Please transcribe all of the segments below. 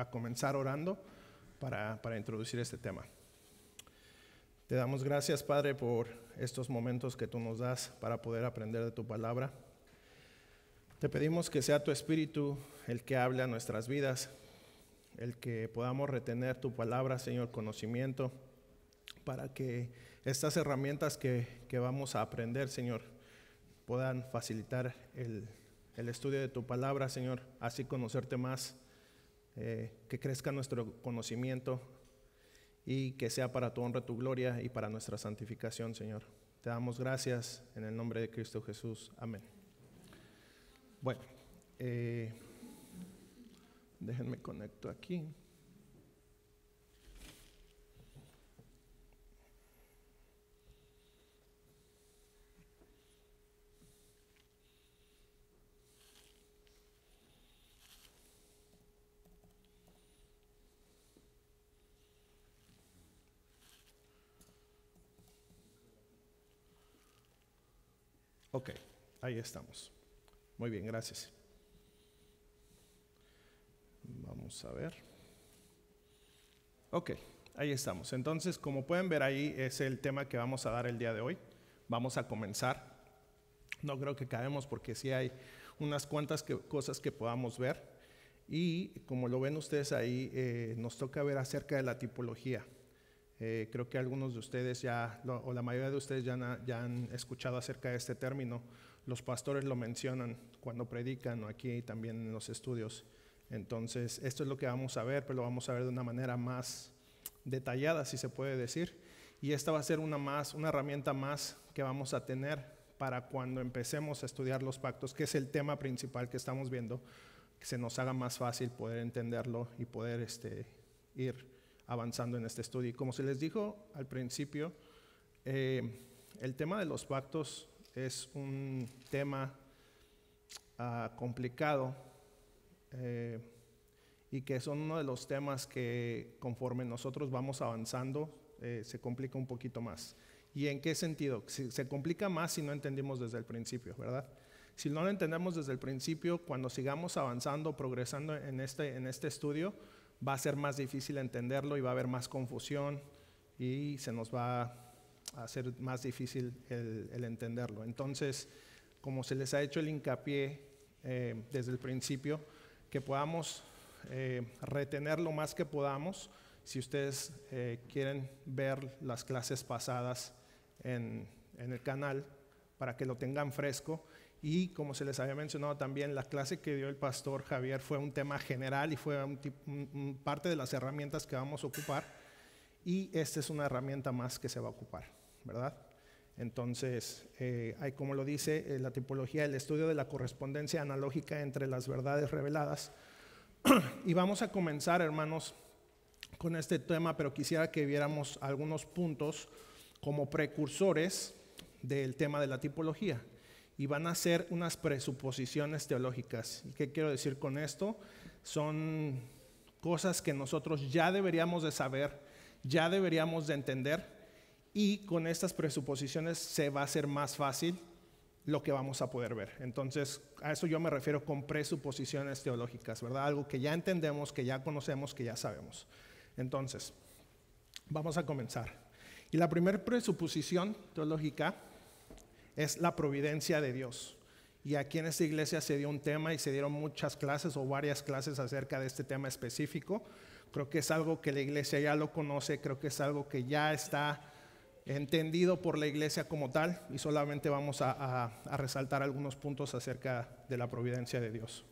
a comenzar orando para introducir este tema. Te damos gracias, Padre, por estos momentos que tú nos das para poder aprender de tu palabra. Te pedimos que sea tu Espíritu el que hable a nuestras vidas, el que podamos retener tu palabra, Señor, conocimiento, para que estas herramientas que vamos a aprender, Señor, puedan facilitar el estudio de tu palabra, Señor, así conocerte más, que crezca nuestro conocimiento y que sea para tu honra, tu gloria y para nuestra santificación, Señor. Te damos gracias en el nombre de Cristo Jesús. Amén. Bueno, déjenme conecto aquí. Ok, ahí estamos. Muy bien, gracias. Vamos a ver. Ok, ahí estamos. Entonces, como pueden ver ahí, es el tema que vamos a dar el día de hoy. Vamos a comenzar. No creo que caemos porque sí hay unas cuantas cosas que podamos ver. Y como lo ven ustedes ahí, nos toca ver acerca de la tipología. Creo que algunos de ustedes o la mayoría de ustedes ya han escuchado acerca de este término. Los pastores lo mencionan cuando predican, o aquí también en los estudios. Entonces, esto es lo que vamos a ver, pero lo vamos a ver de una manera más detallada, si se puede decir. Y esta va a ser una herramienta más que vamos a tener para cuando empecemos a estudiar los pactos, que es el tema principal que estamos viendo, que se nos haga más fácil poder entenderlo y poder ir avanzando en este estudio. Y como se les dijo al principio, el tema de los pactos es un tema complicado y que son uno de los temas que conforme nosotros vamos avanzando se complica un poquito más. ¿Y en qué sentido? Se complica más si no entendimos desde el principio, ¿verdad? Si no lo entendemos desde el principio, cuando sigamos avanzando, progresando en este estudio, va a ser más difícil entenderlo y va a haber más confusión y se nos va a hacer más difícil el entenderlo. Entonces, como se les ha hecho el hincapié desde el principio, que podamos retener lo más que podamos. Si ustedes quieren ver las clases pasadas en el canal, para que lo tengan fresco. Y como se les había mencionado también, la clase que dio el pastor Javier fue un tema general y fue parte de las herramientas que vamos a ocupar. Y esta es una herramienta más que se va a ocupar, ¿verdad? Entonces, hay, como lo dice la tipología, el estudio de la correspondencia analógica entre las verdades reveladas. Y vamos a comenzar, hermanos, con este tema, pero quisiera que viéramos algunos puntos como precursores del tema de la tipología. Y van a ser unas presuposiciones teológicas. ¿Y qué quiero decir con esto? Son cosas que nosotros ya deberíamos de saber, ya deberíamos de entender, y con estas presuposiciones se va a hacer más fácil lo que vamos a poder ver. Entonces, a eso yo me refiero con presuposiciones teológicas, ¿verdad? Algo que ya entendemos, que ya conocemos, que ya sabemos. Entonces, vamos a comenzar. Y la primera presuposición teológica es la providencia de Dios. Y aquí en esta iglesia se dio un tema y se dieron muchas clases o varias clases acerca de este tema específico. Creo que es algo que la iglesia ya lo conoce, creo que es algo que ya está entendido por la iglesia como tal, y solamente vamos a resaltar algunos puntos acerca de la providencia de Dios.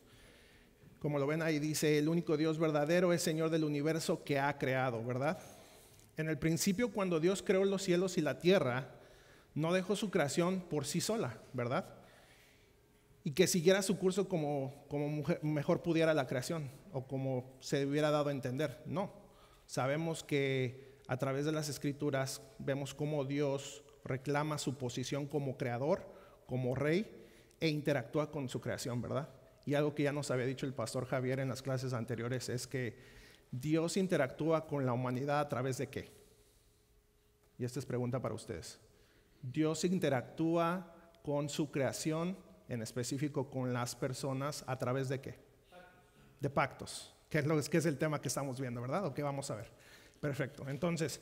Como lo ven ahí, dice: el único Dios verdadero es Señor del universo que ha creado, ¿verdad? En el principio, cuando Dios creó los cielos y la tierra, no dejó su creación por sí sola, ¿verdad? Y que siguiera su curso como mejor pudiera la creación, o como se hubiera dado a entender. No, sabemos que a través de las Escrituras vemos cómo Dios reclama su posición como creador, como rey, e interactúa con su creación, ¿verdad? Y algo que ya nos había dicho el pastor Javier en las clases anteriores es que Dios interactúa con la humanidad a través de ¿qué? Y esta es pregunta para ustedes. Dios interactúa con su creación, en específico con las personas, ¿a través de qué? De pactos. que es el tema que estamos viendo, ¿verdad? O que vamos a ver. Perfecto. Entonces,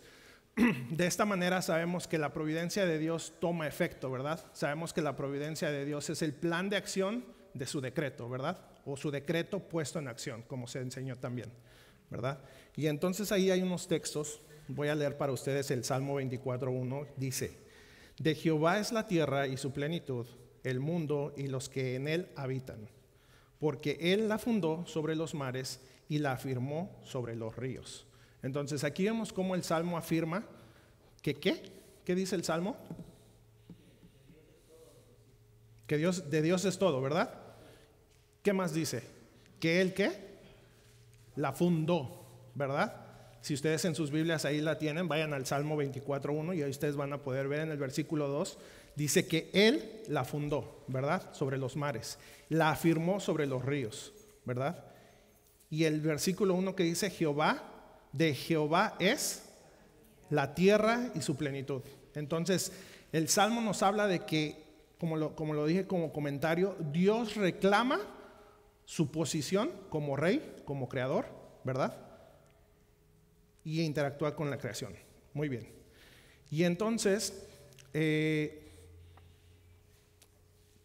de esta manera sabemos que la providencia de Dios toma efecto, ¿verdad? Sabemos que la providencia de Dios es el plan de acción de su decreto, ¿verdad? O su decreto puesto en acción, como se enseñó también, ¿verdad? Y entonces ahí hay unos textos. Voy a leer para ustedes el Salmo 24:1. Dice: de Jehová es la tierra y su plenitud, el mundo y los que en él habitan, porque él la fundó sobre los mares y la afirmó sobre los ríos. Entonces aquí vemos cómo el Salmo afirma que ¿qué dice el Salmo? Que de Dios es todo, ¿verdad? ¿Qué más dice? Que él ¿qué? La fundó, ¿verdad? Si ustedes en sus Biblias ahí la tienen, vayan al Salmo 24:1 y ahí ustedes van a poder ver en el versículo 2, dice que él la fundó, ¿verdad? Sobre los mares, la afirmó sobre los ríos, ¿verdad? Y el versículo 1 que dice Jehová, de Jehová es la tierra y su plenitud. Entonces, el Salmo nos habla de que, como lo dije como comentario, Dios reclama su posición como rey, como creador, ¿verdad? Y interactúa con la creación. Muy bien. Y entonces,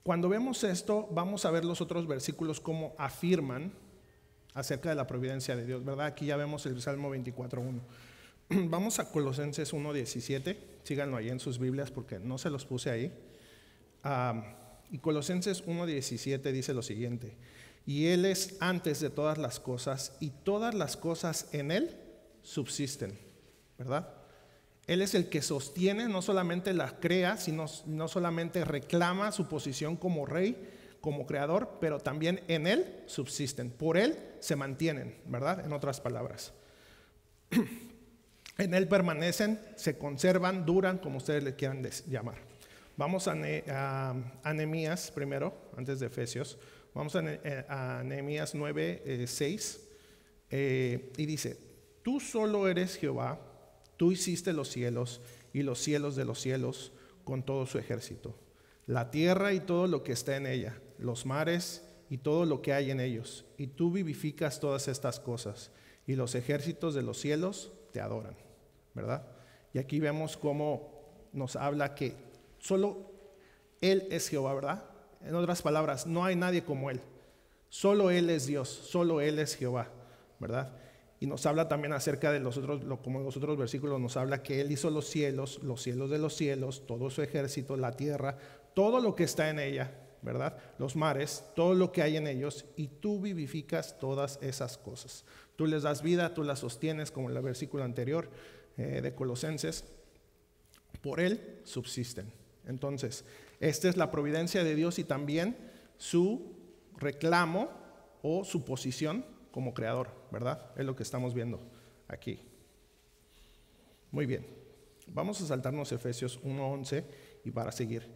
cuando vemos esto, vamos a ver los otros versículos como afirman acerca de la providencia de Dios, ¿verdad? Aquí ya vemos el Salmo 24:1. Vamos a Colosenses 1:17. Síganlo ahí en sus Biblias porque no se los puse ahí. Y Colosenses 1:17 dice lo siguiente: y Él es antes de todas las cosas, y todas las cosas en Él subsisten, ¿verdad? Él es el que sostiene, no solamente la crea, sino no solamente reclama su posición como rey, como creador, pero también en Él subsisten, por Él se mantienen, ¿verdad? En otras palabras, en Él permanecen, se conservan, duran, como ustedes le quieran llamar. Vamos a Nehemías primero, antes de Efesios. Vamos a Nehemías 9:6 y dice: tú solo eres Jehová, tú hiciste los cielos y los cielos de los cielos con todo su ejército, la tierra y todo lo que está en ella, los mares y todo lo que hay en ellos, y tú vivificas todas estas cosas, y los ejércitos de los cielos te adoran, ¿verdad? Y aquí vemos cómo nos habla que solo Él es Jehová, ¿verdad? En otras palabras, no hay nadie como Él, solo Él es Dios, solo Él es Jehová, ¿verdad? Y nos habla también acerca de como los otros versículos nos habla que Él hizo los cielos de los cielos, todo su ejército, la tierra, todo lo que está en ella, ¿verdad? Los mares, todo lo que hay en ellos, y tú vivificas todas esas cosas. Tú les das vida, tú las sostienes, como en el versículo anterior de Colosenses. Por Él subsisten. Entonces, esta es la providencia de Dios y también su reclamo o su posición como creador, ¿verdad? Es lo que estamos viendo aquí. Muy bien. Vamos a saltarnos Efesios 1:11 y para seguir.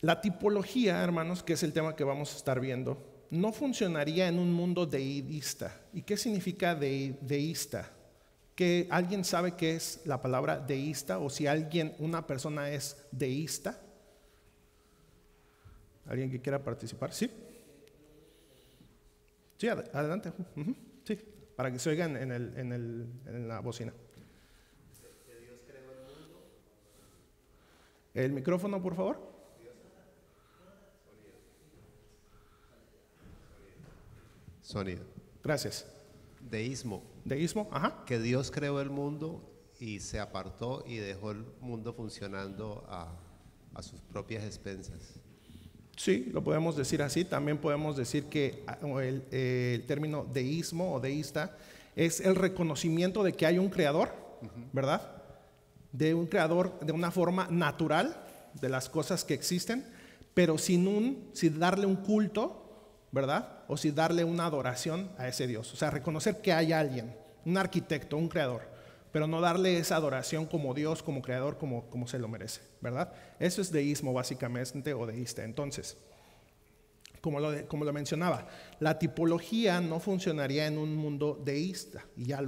La tipología, hermanos, que es el tema que vamos a estar viendo, no funcionaría en un mundo deísta. ¿Y qué significa deísta? ¿Que alguien sabe qué es la palabra deísta o si una persona es deísta? ¿Alguien que quiera participar? ¿Sí? Sí, adelante. Sí, para que se oigan en la bocina. ¿Que Dios creó el mundo? El micrófono, por favor. Sonido. Gracias. Deísmo. Deísmo, ajá. Que Dios creó el mundo y se apartó y dejó el mundo funcionando a sus propias expensas. Sí, lo podemos decir así. También podemos decir que el término deísmo o deísta es el reconocimiento de que hay un creador, ¿verdad? De un creador de una forma natural de las cosas que existen, pero sin darle un culto, ¿verdad? O sin darle una adoración a ese Dios. O sea, reconocer que hay alguien, un arquitecto, un creador, pero no darle esa adoración como Dios, como creador, como se lo merece, ¿verdad? Eso es deísmo básicamente, o deísta. Entonces, como lo mencionaba, la tipología no funcionaría en un mundo deísta, y ya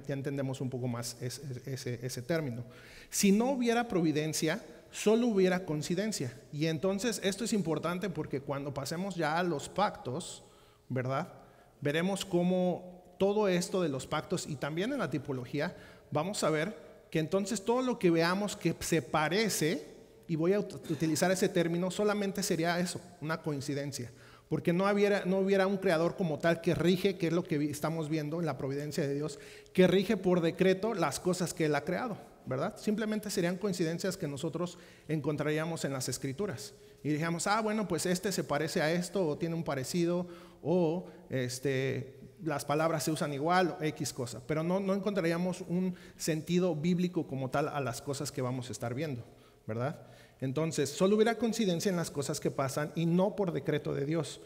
entendemos un poco más ese término. Si no hubiera providencia, solo hubiera coincidencia. Y entonces esto es importante porque cuando pasemos ya a los pactos, ¿verdad? veremos cómo todo esto de los pactos y también en la tipología, vamos a ver que entonces todo lo que veamos que se parece, y voy a utilizar ese término, solamente sería eso, una coincidencia. Porque no hubiera un creador como tal que rige, que es lo que estamos viendo en la providencia de Dios, que rige por decreto las cosas que Él ha creado, ¿verdad? Simplemente serían coincidencias que nosotros encontraríamos en las Escrituras. Y dijéramos, bueno, pues este se parece a esto, o tiene un parecido, o las palabras se usan igual, o X cosa. Pero no encontraríamos un sentido bíblico como tal a las cosas que vamos a estar viendo, ¿verdad? Entonces, solo hubiera coincidencia en las cosas que pasan y no por decreto de Dios.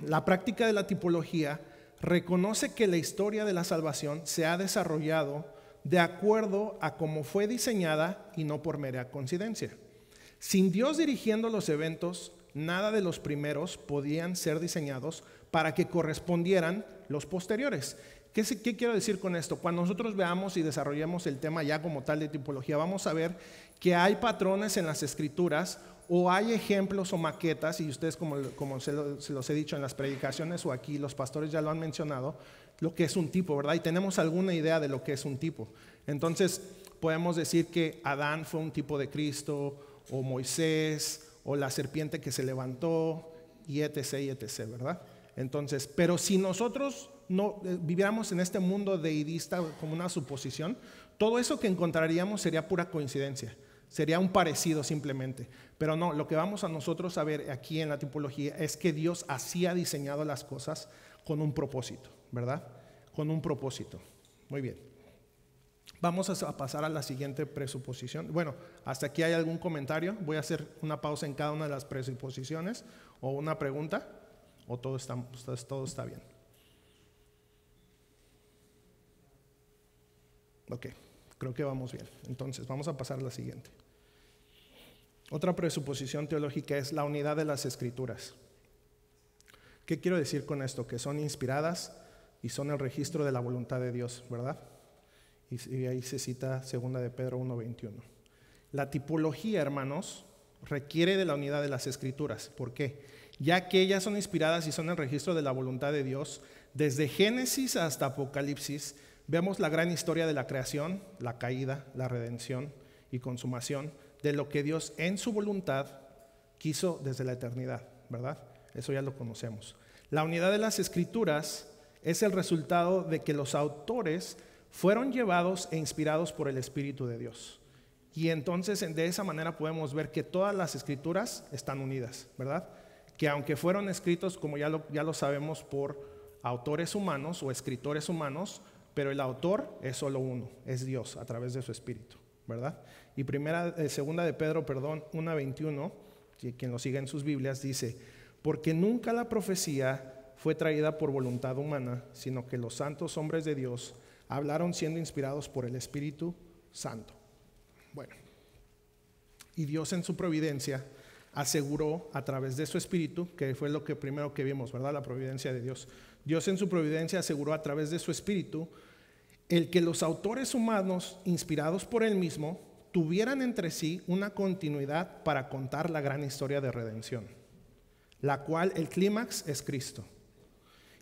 La práctica de la tipología reconoce que la historia de la salvación se ha desarrollado de acuerdo a cómo fue diseñada y no por mera coincidencia. Sin Dios dirigiendo los eventos, nada de los primeros podían ser diseñados para que correspondieran los posteriores. ¿Qué quiero decir con esto? Cuando nosotros veamos y desarrollemos el tema ya como tal de tipología, vamos a ver que hay patrones en las Escrituras o hay ejemplos o maquetas, y ustedes como se los he dicho en las predicaciones o aquí los pastores ya lo han mencionado, lo que es un tipo, ¿verdad? Y tenemos alguna idea de lo que es un tipo. Entonces podemos decir que Adán fue un tipo de Cristo, o Moisés, o la serpiente que se levantó, y etc., ¿verdad? Entonces, pero si nosotros no viviéramos en este mundo deidista como una suposición, todo eso que encontraríamos sería pura coincidencia, sería un parecido simplemente. Pero no, lo que vamos a nosotros a ver aquí en la tipología es que Dios así ha diseñado las cosas con un propósito, ¿verdad? Con un propósito. Muy bien. Vamos a pasar a la siguiente presuposición. Bueno, hasta aquí hay algún comentario. Voy a hacer una pausa en cada una de las presuposiciones o una pregunta, o todo está bien. Ok, creo que vamos bien. Entonces, vamos a pasar a la siguiente. Otra presuposición teológica es la unidad de las Escrituras. ¿Qué quiero decir con esto? Que son inspiradas y son el registro de la voluntad de Dios, ¿verdad? Y ahí se cita 2 de Pedro 1:21. La tipología, hermanos, requiere de la unidad de las Escrituras. ¿Por qué? Ya que ellas son inspiradas y son el registro de la voluntad de Dios, desde Génesis hasta Apocalipsis, vemos la gran historia de la creación, la caída, la redención y consumación de lo que Dios en su voluntad quiso desde la eternidad, ¿verdad? Eso ya lo conocemos. La unidad de las Escrituras es el resultado de que los autores fueron llevados e inspirados por el Espíritu de Dios. Y entonces de esa manera podemos ver que todas las Escrituras están unidas, ¿verdad? Que aunque fueron escritos, como ya lo sabemos, por autores humanos o escritores humanos, pero el autor es solo uno, es Dios a través de su Espíritu, ¿verdad? Y segunda de Pedro, 1:21, quien lo sigue en sus Biblias, dice: porque nunca la profecía fue traída por voluntad humana, sino que los santos hombres de Dios hablaron siendo inspirados por el Espíritu Santo. Bueno, y Dios en su providencia aseguró a través de su Espíritu, que fue lo que primero que vimos, ¿verdad? La providencia de Dios. Dios en su providencia aseguró a través de su Espíritu el que los autores humanos, inspirados por Él mismo, tuvieran entre sí una continuidad para contar la gran historia de redención, la cual el clímax es Cristo.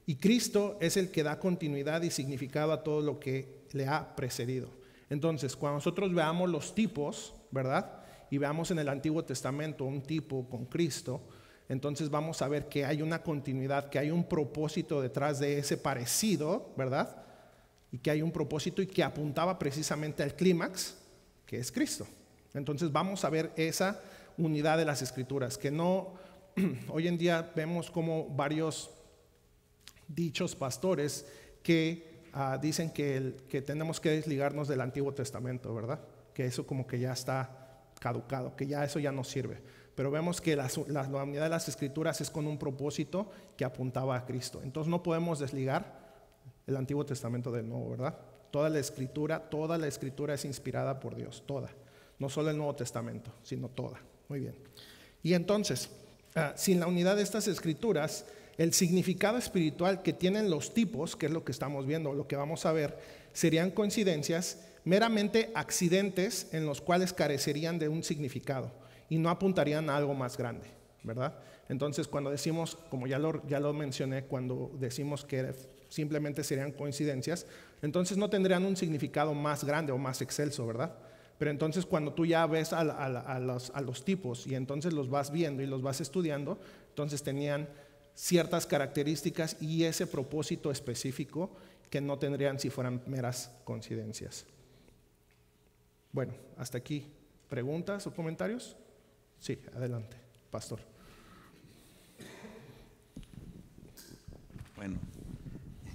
Y Cristo es el que da continuidad y significado a todo lo que le ha precedido. Entonces, cuando nosotros veamos los tipos, ¿verdad? Y veamos en el Antiguo Testamento un tipo con Cristo, entonces vamos a ver que hay una continuidad, que hay un propósito detrás de ese parecido, ¿verdad? Y que hay un propósito y que apuntaba precisamente al clímax, que es Cristo. Entonces vamos a ver esa unidad de las Escrituras, que no, hoy en día vemos como varios dichos pastores que dicen que tenemos que desligarnos del Antiguo Testamento, ¿verdad? Que eso como que ya está caducado, que ya eso ya no sirve. Pero vemos que la unidad de las Escrituras es con un propósito que apuntaba a Cristo. Entonces no podemos desligar el Antiguo Testamento del Nuevo, ¿verdad? Toda la Escritura es inspirada por Dios, toda. No solo el Nuevo Testamento, sino toda. Muy bien. Y entonces, sin la unidad de estas Escrituras, el significado espiritual que tienen los tipos, que es lo que estamos viendo, lo que vamos a ver, serían coincidencias, meramente accidentes en los cuales carecerían de un significado y no apuntarían a algo más grande, ¿verdad? Entonces, cuando decimos, como ya lo mencioné, cuando decimos que simplemente serían coincidencias, entonces no tendrían un significado más grande o más excelso, ¿verdad? Pero entonces cuando tú ya ves a los tipos y entonces los vas viendo y los vas estudiando, entonces tenían ciertas características y ese propósito específico que no tendrían si fueran meras coincidencias. Bueno, hasta aquí. ¿Preguntas o comentarios? Sí, adelante, pastor. Bueno,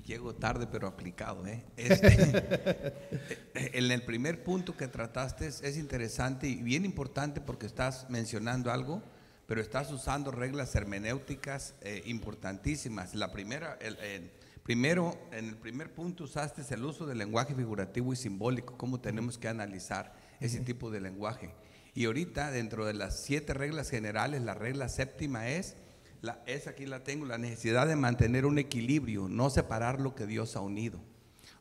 llego tarde pero aplicado, ¿eh? En el primer punto que trataste es interesante y bien importante porque estás mencionando algo, pero estás usando reglas hermenéuticas importantísimas. La primera, primero, en el primer punto usaste el uso del lenguaje figurativo y simbólico, cómo tenemos que analizar ese tipo de lenguaje. Y ahorita, dentro de las 7 reglas generales, la regla séptima aquí la tengo, la necesidad de mantener un equilibrio, no separar lo que Dios ha unido.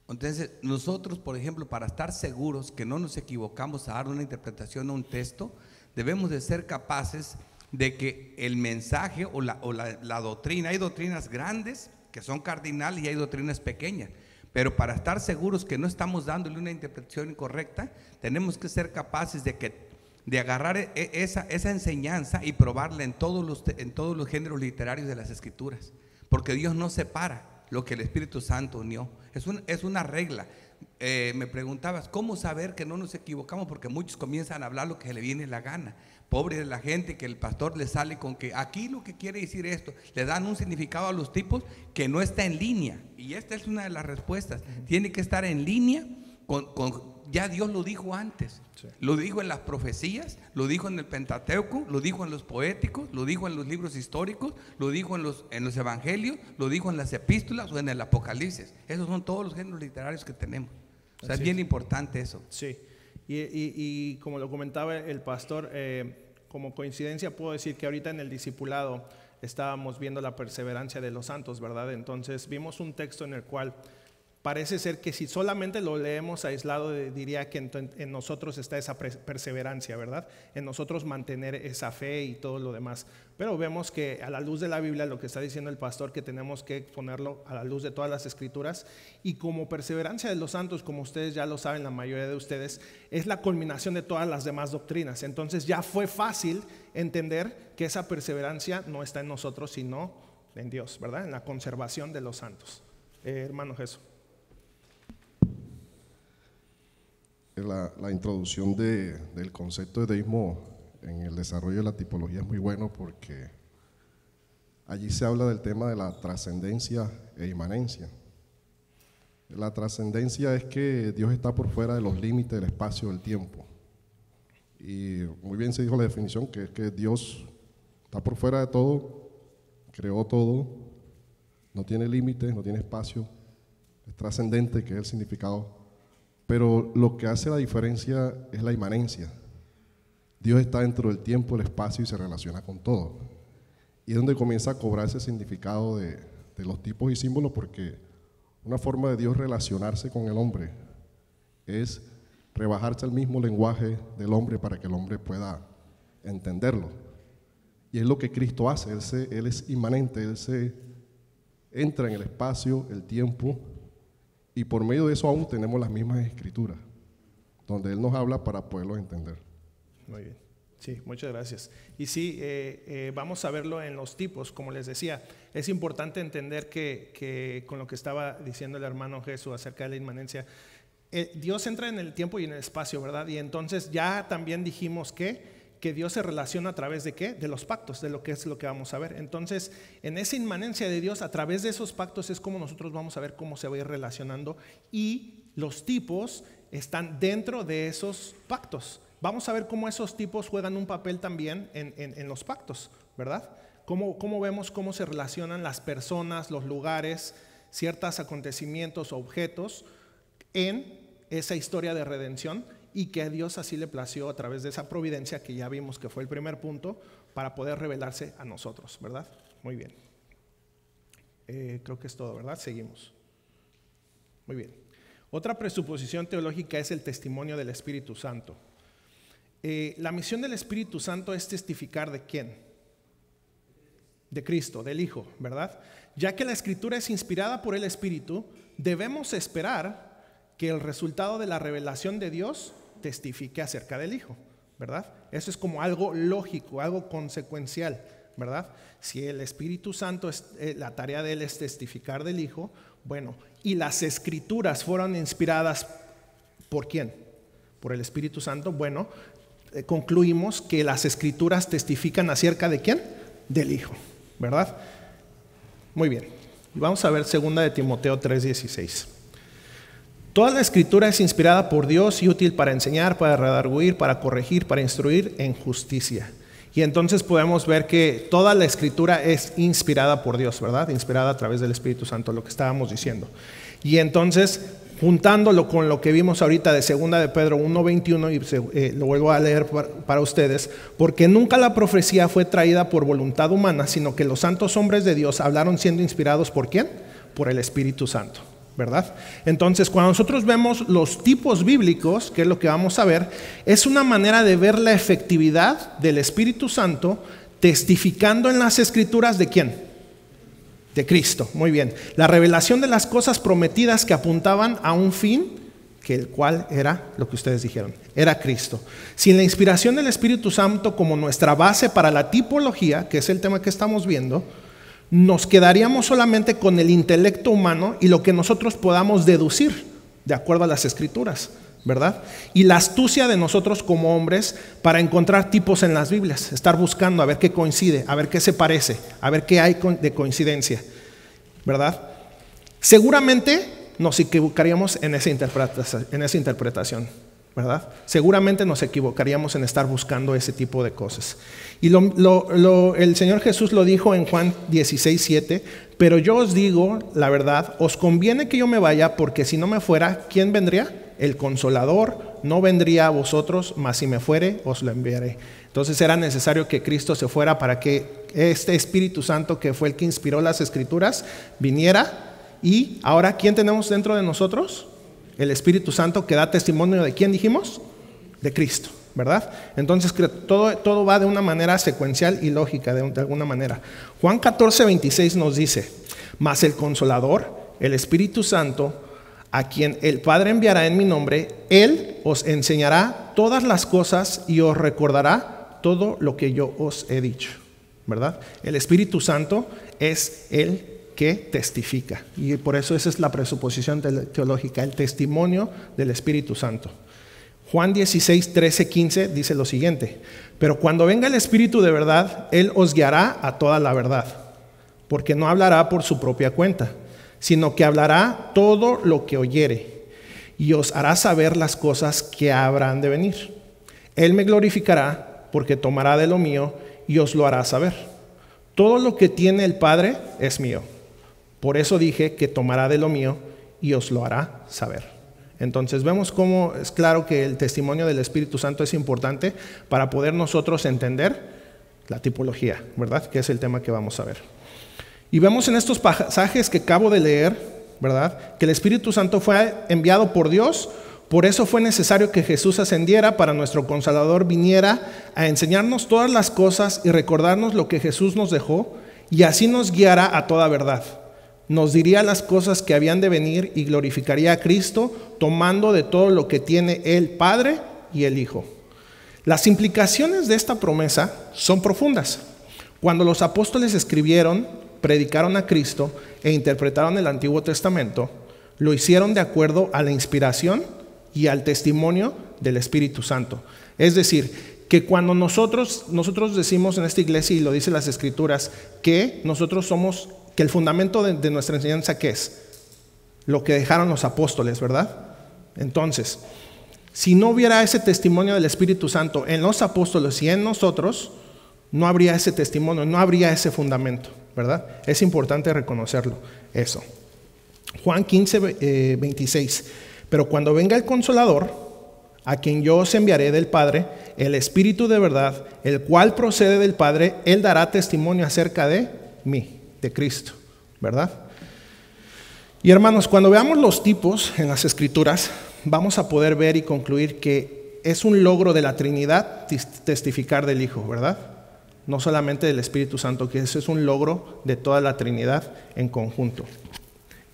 Entonces, nosotros, por ejemplo, para estar seguros que no nos equivocamos a dar una interpretación a un texto, debemos de ser capaces de que el mensaje o la doctrina, hay doctrinas grandes que son cardinales y hay doctrinas pequeñas, pero para estar seguros que no estamos dándole una interpretación incorrecta, tenemos que ser capaces de agarrar esa enseñanza y probarla en todos los géneros literarios de las Escrituras, porque Dios no separa lo que el Espíritu Santo unió. Es una regla. Me preguntabas, ¿cómo saber que no nos equivocamos? Porque muchos comienzan a hablar lo que se le viene la gana. Pobre de la gente que el pastor le sale con que aquí lo que quiere decir esto, le dan un significado a los tipos que no está en línea. Y esta es una de las respuestas. Tiene que estar en línea ya Dios lo dijo antes. Sí. Lo dijo en las profecías, lo dijo en el Pentateuco, lo dijo en los poéticos, lo dijo en los libros históricos, lo dijo en los evangelios, lo dijo en las epístolas o en el Apocalipsis. Esos son todos los géneros literarios que tenemos. O sea, es bien importante eso. Sí, y como lo comentaba el pastor, como coincidencia puedo decir que ahorita en el discipulado estábamos viendo la perseverancia de los santos, ¿verdad? Entonces vimos un texto en el cual parece ser que si solamente lo leemos aislado, diría que en nosotros está esa perseverancia, ¿verdad? En nosotros mantener esa fe y todo lo demás. Pero vemos que a la luz de la Biblia, lo que está diciendo el pastor, que tenemos que ponerlo a la luz de todas las Escrituras. Y como perseverancia de los santos, como ustedes ya lo saben, la mayoría de ustedes, es la culminación de todas las demás doctrinas. Entonces ya fue fácil entender que esa perseverancia no está en nosotros, sino en Dios, ¿verdad? En la conservación de los santos. Hermano Jesús. La introducción del concepto de deísmo en el desarrollo de la tipología es muy bueno porque allí se habla del tema de la trascendencia e inmanencia. La trascendencia es que Dios está por fuera de los límites del espacio y del tiempo. Y muy bien se dijo la definición, que es que Dios está por fuera de todo, creó todo, no tiene límites, no tiene espacio, es trascendente, que es el significado. Pero lo que hace la diferencia es la inmanencia. Dios está dentro del tiempo, el espacio y se relaciona con todo. Y es donde comienza a cobrar ese significado de los tipos y símbolos, porque una forma de Dios relacionarse con el hombre es rebajarse al mismo lenguaje del hombre para que el hombre pueda entenderlo. Y es lo que Cristo hace. Él es inmanente, Él se entra en el espacio, el tiempo. Y por medio de eso aún tenemos las mismas escrituras, donde Él nos habla para poderlo entender. Muy bien, sí, muchas gracias. Y sí, vamos a verlo en los tipos, como les decía. Es importante entender que con lo que estaba diciendo el hermano Jesús acerca de la inmanencia, Dios entra en el tiempo y en el espacio, ¿verdad? Y entonces ya también dijimos que Dios se relaciona a través de ¿qué? De los pactos, de lo que es lo que vamos a ver. Entonces, en esa inmanencia de Dios, a través de esos pactos es como nosotros vamos a ver cómo se va a ir relacionando, y los tipos están dentro de esos pactos. Vamos a ver cómo esos tipos juegan un papel también en los pactos, ¿verdad? Cómo vemos cómo se relacionan las personas, los lugares, ciertos acontecimientos, objetos en esa historia de redención, y que a Dios así le plació a través de esa providencia que ya vimos que fue el primer punto, para poder revelarse a nosotros, ¿verdad? Muy bien. Creo que es todo, ¿verdad? Seguimos. Muy bien. Otra presuposición teológica es el testimonio del Espíritu Santo. La misión del Espíritu Santo es testificar ¿de quién? De Cristo, del Hijo, ¿verdad? Ya que la Escritura es inspirada por el Espíritu, debemos esperar que el resultado de la revelación de Dios testifique acerca del Hijo, ¿verdad? Eso es como algo lógico, algo consecuencial, ¿verdad? Si el Espíritu Santo, la tarea de él es testificar del Hijo, bueno, y las Escrituras fueron inspiradas ¿por quién? Por el Espíritu Santo, bueno, concluimos que las Escrituras testifican acerca de ¿quién? Del Hijo, ¿verdad? Muy bien, y vamos a ver 2 de Timoteo 3:16. Toda la Escritura es inspirada por Dios y útil para enseñar, para redarguir, para corregir, para instruir en justicia. Y entonces podemos ver que toda la Escritura es inspirada por Dios, ¿verdad? Inspirada a través del Espíritu Santo, lo que estábamos diciendo. Y entonces, juntándolo con lo que vimos ahorita de 2 de Pedro 1:21, y lo vuelvo a leer para ustedes, porque nunca la profecía fue traída por voluntad humana, sino que los santos hombres de Dios hablaron siendo inspirados ¿por quién? Por el Espíritu Santo, ¿verdad? Entonces, cuando nosotros vemos los tipos bíblicos, que es lo que vamos a ver, es una manera de ver la efectividad del Espíritu Santo testificando en las Escrituras ¿de quién? De Cristo. Muy bien. La revelación de las cosas prometidas que apuntaban a un fin, que el cual era lo que ustedes dijeron, era Cristo. Sin la inspiración del Espíritu Santo como nuestra base para la tipología, que es el tema que estamos viendo, nos quedaríamos solamente con el intelecto humano y lo que nosotros podamos deducir de acuerdo a las Escrituras, ¿verdad? Y la astucia de nosotros como hombres para encontrar tipos en las Biblias, estar buscando a ver qué coincide, a ver qué se parece, a ver qué hay de coincidencia, ¿verdad? Seguramente nos equivocaríamos en esa interpretación, ¿verdad? Seguramente nos equivocaríamos en estar buscando ese tipo de cosas. Y el Señor Jesús lo dijo en Juan 16:7, pero yo os digo la verdad, os conviene que yo me vaya, porque si no me fuera, ¿quién vendría? El Consolador no vendría a vosotros, mas si me fuere, os lo enviaré. Entonces era necesario que Cristo se fuera para que este Espíritu Santo, que fue el que inspiró las Escrituras, viniera. Y ahora, ¿quién tenemos dentro de nosotros? El Espíritu Santo, que da testimonio de ¿quién dijimos? De Cristo, ¿verdad? Entonces todo va de una manera secuencial y lógica, de alguna manera. Juan 14:26 nos dice: mas el Consolador, el Espíritu Santo, a quien el Padre enviará en mi nombre, Él os enseñará todas las cosas y os recordará todo lo que yo os he dicho, ¿verdad? El Espíritu Santo es el que testifica, y por eso esa es la presuposición teológica, el testimonio del Espíritu Santo. Juan 16:13-15 dice lo siguiente: pero cuando venga el Espíritu de verdad, Él os guiará a toda la verdad, porque no hablará por su propia cuenta, sino que hablará todo lo que oyere, y os hará saber las cosas que habrán de venir. Él me glorificará, porque tomará de lo mío y os lo hará saber. Todo lo que tiene el Padre es mío. Por eso dije que tomará de lo mío y os lo hará saber. Entonces vemos cómo es claro que el testimonio del Espíritu Santo es importante para poder nosotros entender la tipología, ¿verdad? Que es el tema que vamos a ver. Y vemos en estos pasajes que acabo de leer, ¿verdad?, que el Espíritu Santo fue enviado por Dios. Por eso fue necesario que Jesús ascendiera para nuestro Consolador viniera a enseñarnos todas las cosas y recordarnos lo que Jesús nos dejó, y así nos guiará a toda verdad. Nos diría las cosas que habían de venir y glorificaría a Cristo, tomando de todo lo que tiene el Padre y el Hijo. Las implicaciones de esta promesa son profundas. Cuando los apóstoles escribieron, predicaron a Cristo e interpretaron el Antiguo Testamento, lo hicieron de acuerdo a la inspiración y al testimonio del Espíritu Santo. Es decir, que cuando nosotros decimos en esta iglesia, y lo dicen las Escrituras, que nosotros somos, que el fundamento de nuestra enseñanza, ¿qué es? Lo que dejaron los apóstoles, ¿verdad? Entonces, si no hubiera ese testimonio del Espíritu Santo en los apóstoles y en nosotros, no habría ese testimonio, no habría ese fundamento, ¿verdad? Es importante reconocerlo, eso. Juan 15:26. Pero cuando venga el Consolador, a quien yo os enviaré del Padre, el Espíritu de verdad, el cual procede del Padre, Él dará testimonio acerca de mí, de Cristo, ¿verdad? Y hermanos, cuando veamos los tipos en las Escrituras, vamos a poder ver y concluir que es un logro de la Trinidad testificar del Hijo, ¿verdad? no solamente del Espíritu Santo, que ese es un logro de toda la Trinidad en conjunto.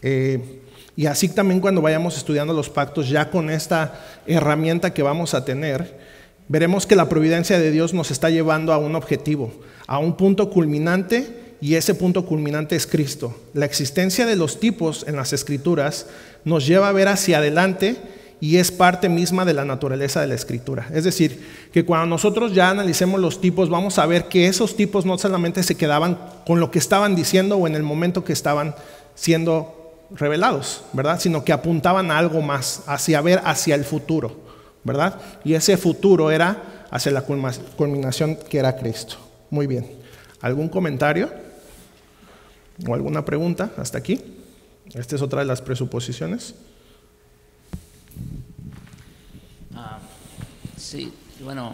Y así también cuando vayamos estudiando los pactos, ya con esta herramienta que vamos a tener, veremos que la providencia de Dios nos está llevando a un objetivo, a un punto culminante, y ese punto culminante es Cristo. La existencia de los tipos en las Escrituras nos lleva a ver hacia adelante y es parte misma de la naturaleza de la Escritura. Es decir, que cuando nosotros ya analicemos los tipos, vamos a ver que esos tipos no solamente se quedaban con lo que estaban diciendo o en el momento que estaban siendo revelados, ¿verdad? Sino que apuntaban a algo más, hacia ver hacia el futuro, ¿verdad? Y ese futuro era hacia la culminación que era Cristo. Muy bien. ¿Algún comentario o alguna pregunta hasta aquí? Esta es otra de las presuposiciones. Sí, bueno,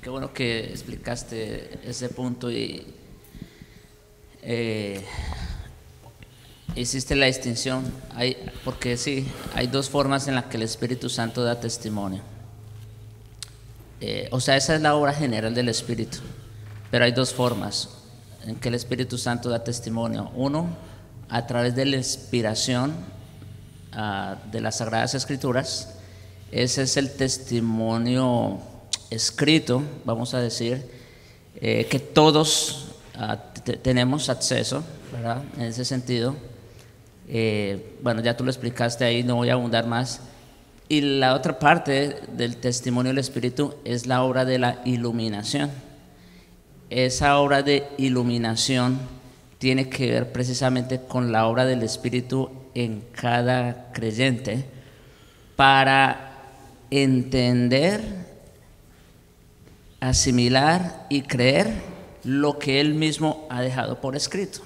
qué bueno que explicaste ese punto y hiciste la distinción, porque sí, hay dos formas en las que el Espíritu Santo da testimonio. O sea, esa es la obra general del Espíritu, pero hay dos formas en que el Espíritu Santo da testimonio. Uno, a través de la inspiración de las Sagradas Escrituras. Ese es el testimonio escrito, vamos a decir, que todos tenemos acceso, ¿verdad? En ese sentido. Bueno, ya tú lo explicaste ahí, no voy a abundar más. Y la otra parte del testimonio del Espíritu es la obra de la iluminación. Esa obra de iluminación tiene que ver precisamente con la obra del Espíritu en cada creyente para entender, asimilar y creer lo que Él mismo ha dejado por escrito.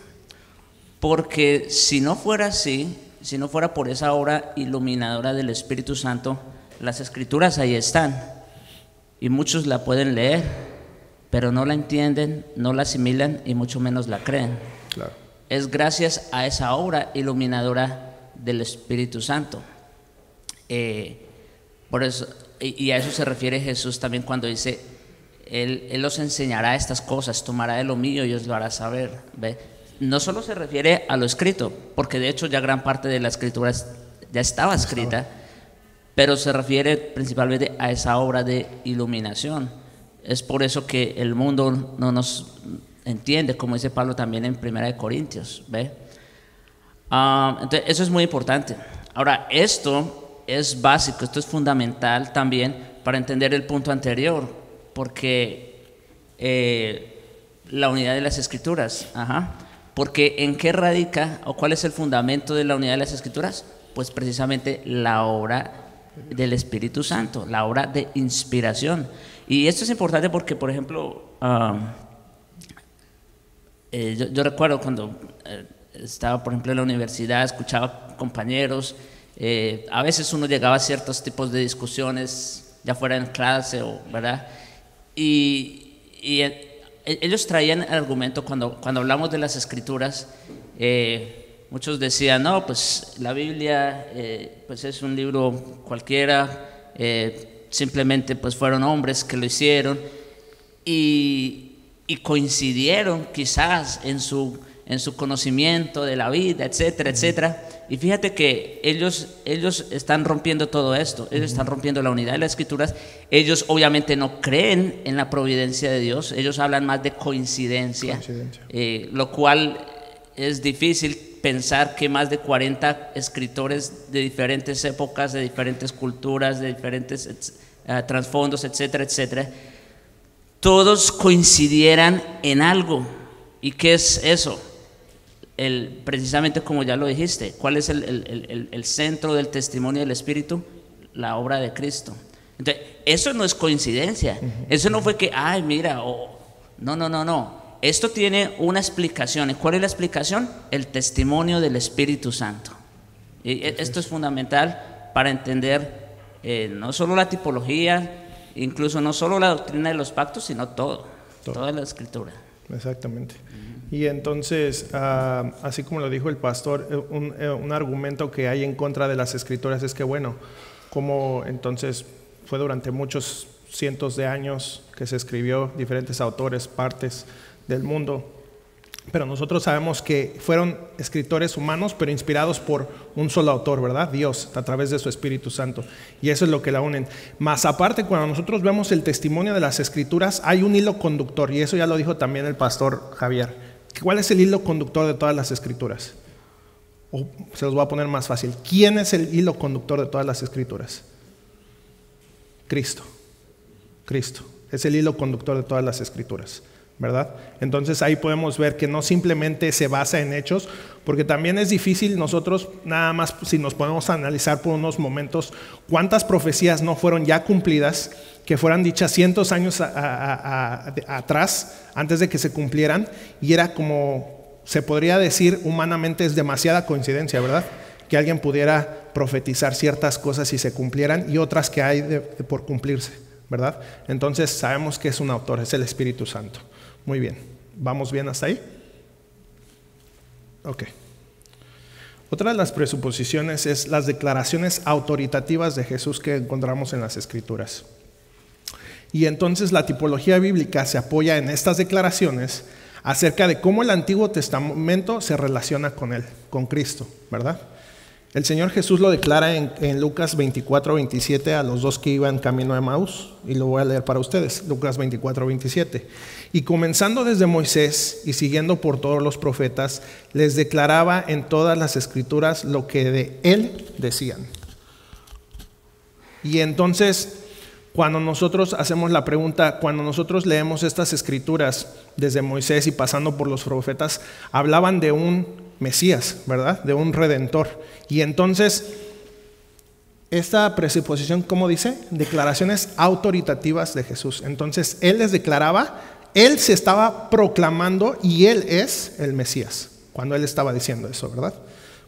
Porque si no fuera así, si no fuera por esa obra iluminadora del Espíritu Santo, las Escrituras ahí están y muchos la pueden leer, pero no la entienden, no la asimilan y mucho menos la creen. Claro. Es gracias a esa obra iluminadora del Espíritu Santo. Por eso, y a eso se refiere Jesús también cuando dice, Él os enseñará estas cosas, tomará de lo mío y os lo hará saber. ¿Ve? No solo se refiere a lo escrito, porque de hecho ya gran parte de la Escritura ya estaba escrita, pero se refiere principalmente a esa obra de iluminación. Es por eso que el mundo no nos entiende, como dice Pablo también en 1 Corintios. ¿Ve? Entonces eso es muy importante. Ahora, esto es básico, esto es fundamental también para entender el punto anterior, porque la unidad de las Escrituras, porque ¿en qué radica o cuál es el fundamento de la unidad de las Escrituras? Pues precisamente la obra del Espíritu Santo, la obra de inspiración. Y esto es importante porque, por ejemplo, yo recuerdo cuando estaba, por ejemplo, en la universidad, escuchaba compañeros. A veces uno llegaba a ciertos tipos de discusiones, ya fuera en clase, ¿verdad? Y ellos traían el argumento cuando hablamos de las Escrituras. Muchos decían, no, pues la Biblia pues es un libro cualquiera, simplemente pues fueron hombres que lo hicieron y coincidieron quizás en su conocimiento de la vida, etcétera, etcétera. Y fíjate que ellos están rompiendo todo esto, ellos están rompiendo la unidad de las Escrituras. Ellos obviamente no creen en la providencia de Dios, ellos hablan más de coincidencia. Lo cual es difícil pensar que más de 40 escritores de diferentes épocas, de diferentes culturas, de diferentes trasfondos, etcétera, etcétera, todos coincidieran en algo. ¿Y qué es eso? Precisamente como ya lo dijiste, ¿cuál es el centro del testimonio del Espíritu? La obra de Cristo. Entonces, eso no es coincidencia. Eso no fue que, ay, mira, no. Esto tiene una explicación. ¿Y cuál es la explicación? El testimonio del Espíritu Santo. Y esto es fundamental para entender no solo la tipología, incluso no solo la doctrina de los pactos, sino toda la Escritura. Exactamente. Y entonces, así como lo dijo el pastor, un argumento que hay en contra de las Escrituras es que, bueno, como entonces fue durante muchos cientos de años que se escribió, diferentes autores, partes del mundo. Pero nosotros sabemos que fueron escritores humanos, pero inspirados por un solo autor, ¿verdad? Dios, a través de su Espíritu Santo. Y eso es lo que la unen. Más aparte, cuando nosotros vemos el testimonio de las Escrituras, hay un hilo conductor, y eso ya lo dijo también el pastor Javier. ¿Cuál es el hilo conductor de todas las Escrituras? O se los voy a poner más fácil. ¿Quién es el hilo conductor de todas las Escrituras? Cristo. Cristo. Es el hilo conductor de todas las Escrituras, ¿verdad? Entonces ahí podemos ver que no simplemente se basa en hechos, porque también es difícil nosotros, nada más si nos podemos analizar por unos momentos, cuántas profecías no fueron ya cumplidas, que fueran dichas cientos años atrás, antes de que se cumplieran, y era como, se podría decir humanamente, es demasiada coincidencia, ¿verdad? Que alguien pudiera profetizar ciertas cosas y se cumplieran, y otras que hay por cumplirse, ¿verdad? Entonces sabemos que es un autor, es el Espíritu Santo. Muy bien, ¿vamos bien hasta ahí? Ok. Otra de las presuposiciones es las declaraciones autoritativas de Jesús que encontramos en las Escrituras. Y entonces la tipología bíblica se apoya en estas declaraciones acerca de cómo el Antiguo Testamento se relaciona con él, con Cristo, ¿verdad? El Señor Jesús lo declara en Lucas 24:27 a los dos que iban camino a Emaús, y lo voy a leer para ustedes, Lucas 24:27. Y comenzando desde Moisés y siguiendo por todos los profetas, les declaraba en todas las Escrituras lo que de él decían. Y entonces, cuando nosotros hacemos la pregunta, cuando nosotros leemos estas Escrituras desde Moisés y pasando por los profetas, hablaban de un Mesías, ¿verdad? De un Redentor. Y entonces, esta presuposición, ¿cómo dice? Declaraciones autoritativas de Jesús. Entonces, él les declaraba, él se estaba proclamando y él es el Mesías, cuando él estaba diciendo eso, ¿verdad?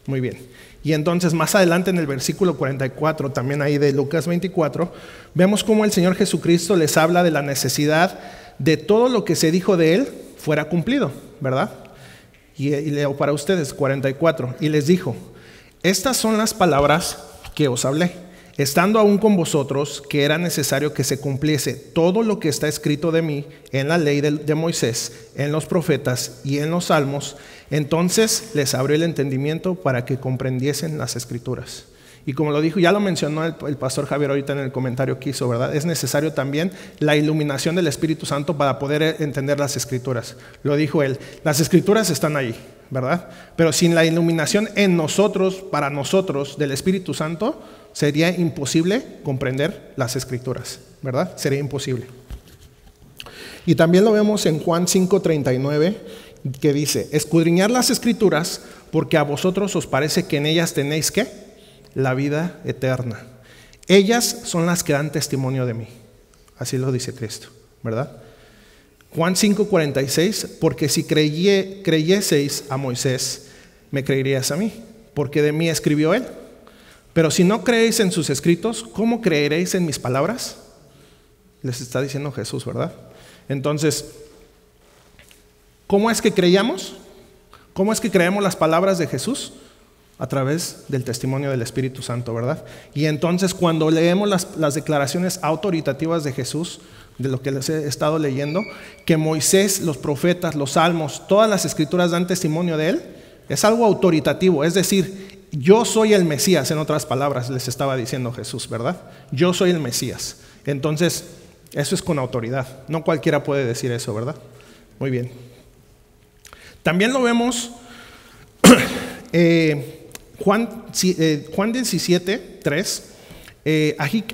Muy bien. Y entonces, más adelante en el versículo 44, también ahí de Lucas 24, vemos cómo el Señor Jesucristo les habla de la necesidad de todo lo que se dijo de él fuera cumplido, ¿verdad? Y leo para ustedes 44, y les dijo: estas son las palabras que os hablé, estando aún con vosotros, que era necesario que se cumpliese todo lo que está escrito de mí en la ley de Moisés, en los profetas y en los salmos. Entonces les abrió el entendimiento para que comprendiesen las Escrituras. Y como lo dijo, ya lo mencionó el pastor Javier ahorita en el comentario que hizo, ¿verdad? Es necesario también la iluminación del Espíritu Santo para poder entender las Escrituras. Lo dijo él, las Escrituras están ahí, ¿verdad? Pero sin la iluminación en nosotros, para nosotros, del Espíritu Santo, sería imposible comprender las Escrituras, ¿verdad? Sería imposible. Y también lo vemos en Juan 5:39, que dice: escudriñar las Escrituras, porque a vosotros os parece que en ellas tenéis, ¿qué? La vida eterna. Ellas son las que dan testimonio de mí. Así lo dice Cristo, ¿verdad? Juan 5:46, porque si creyeseis a Moisés, me creerías a mí, porque de mí escribió él. Pero si no creéis en sus escritos, ¿cómo creeréis en mis palabras? Les está diciendo Jesús, ¿verdad? Entonces, ¿cómo es que creíamos? ¿Cómo es que creemos las palabras de Jesús? A través del testimonio del Espíritu Santo, ¿verdad? Y entonces cuando leemos las declaraciones autoritativas de Jesús, de lo que les he estado leyendo, que Moisés, los profetas, los salmos, todas las Escrituras dan testimonio de él, es algo autoritativo, es decir, yo soy el Mesías, en otras palabras les estaba diciendo Jesús, ¿verdad? Yo soy el Mesías. Entonces, eso es con autoridad, no cualquiera puede decir eso, ¿verdad? Muy bien. También lo vemos Juan 17:3,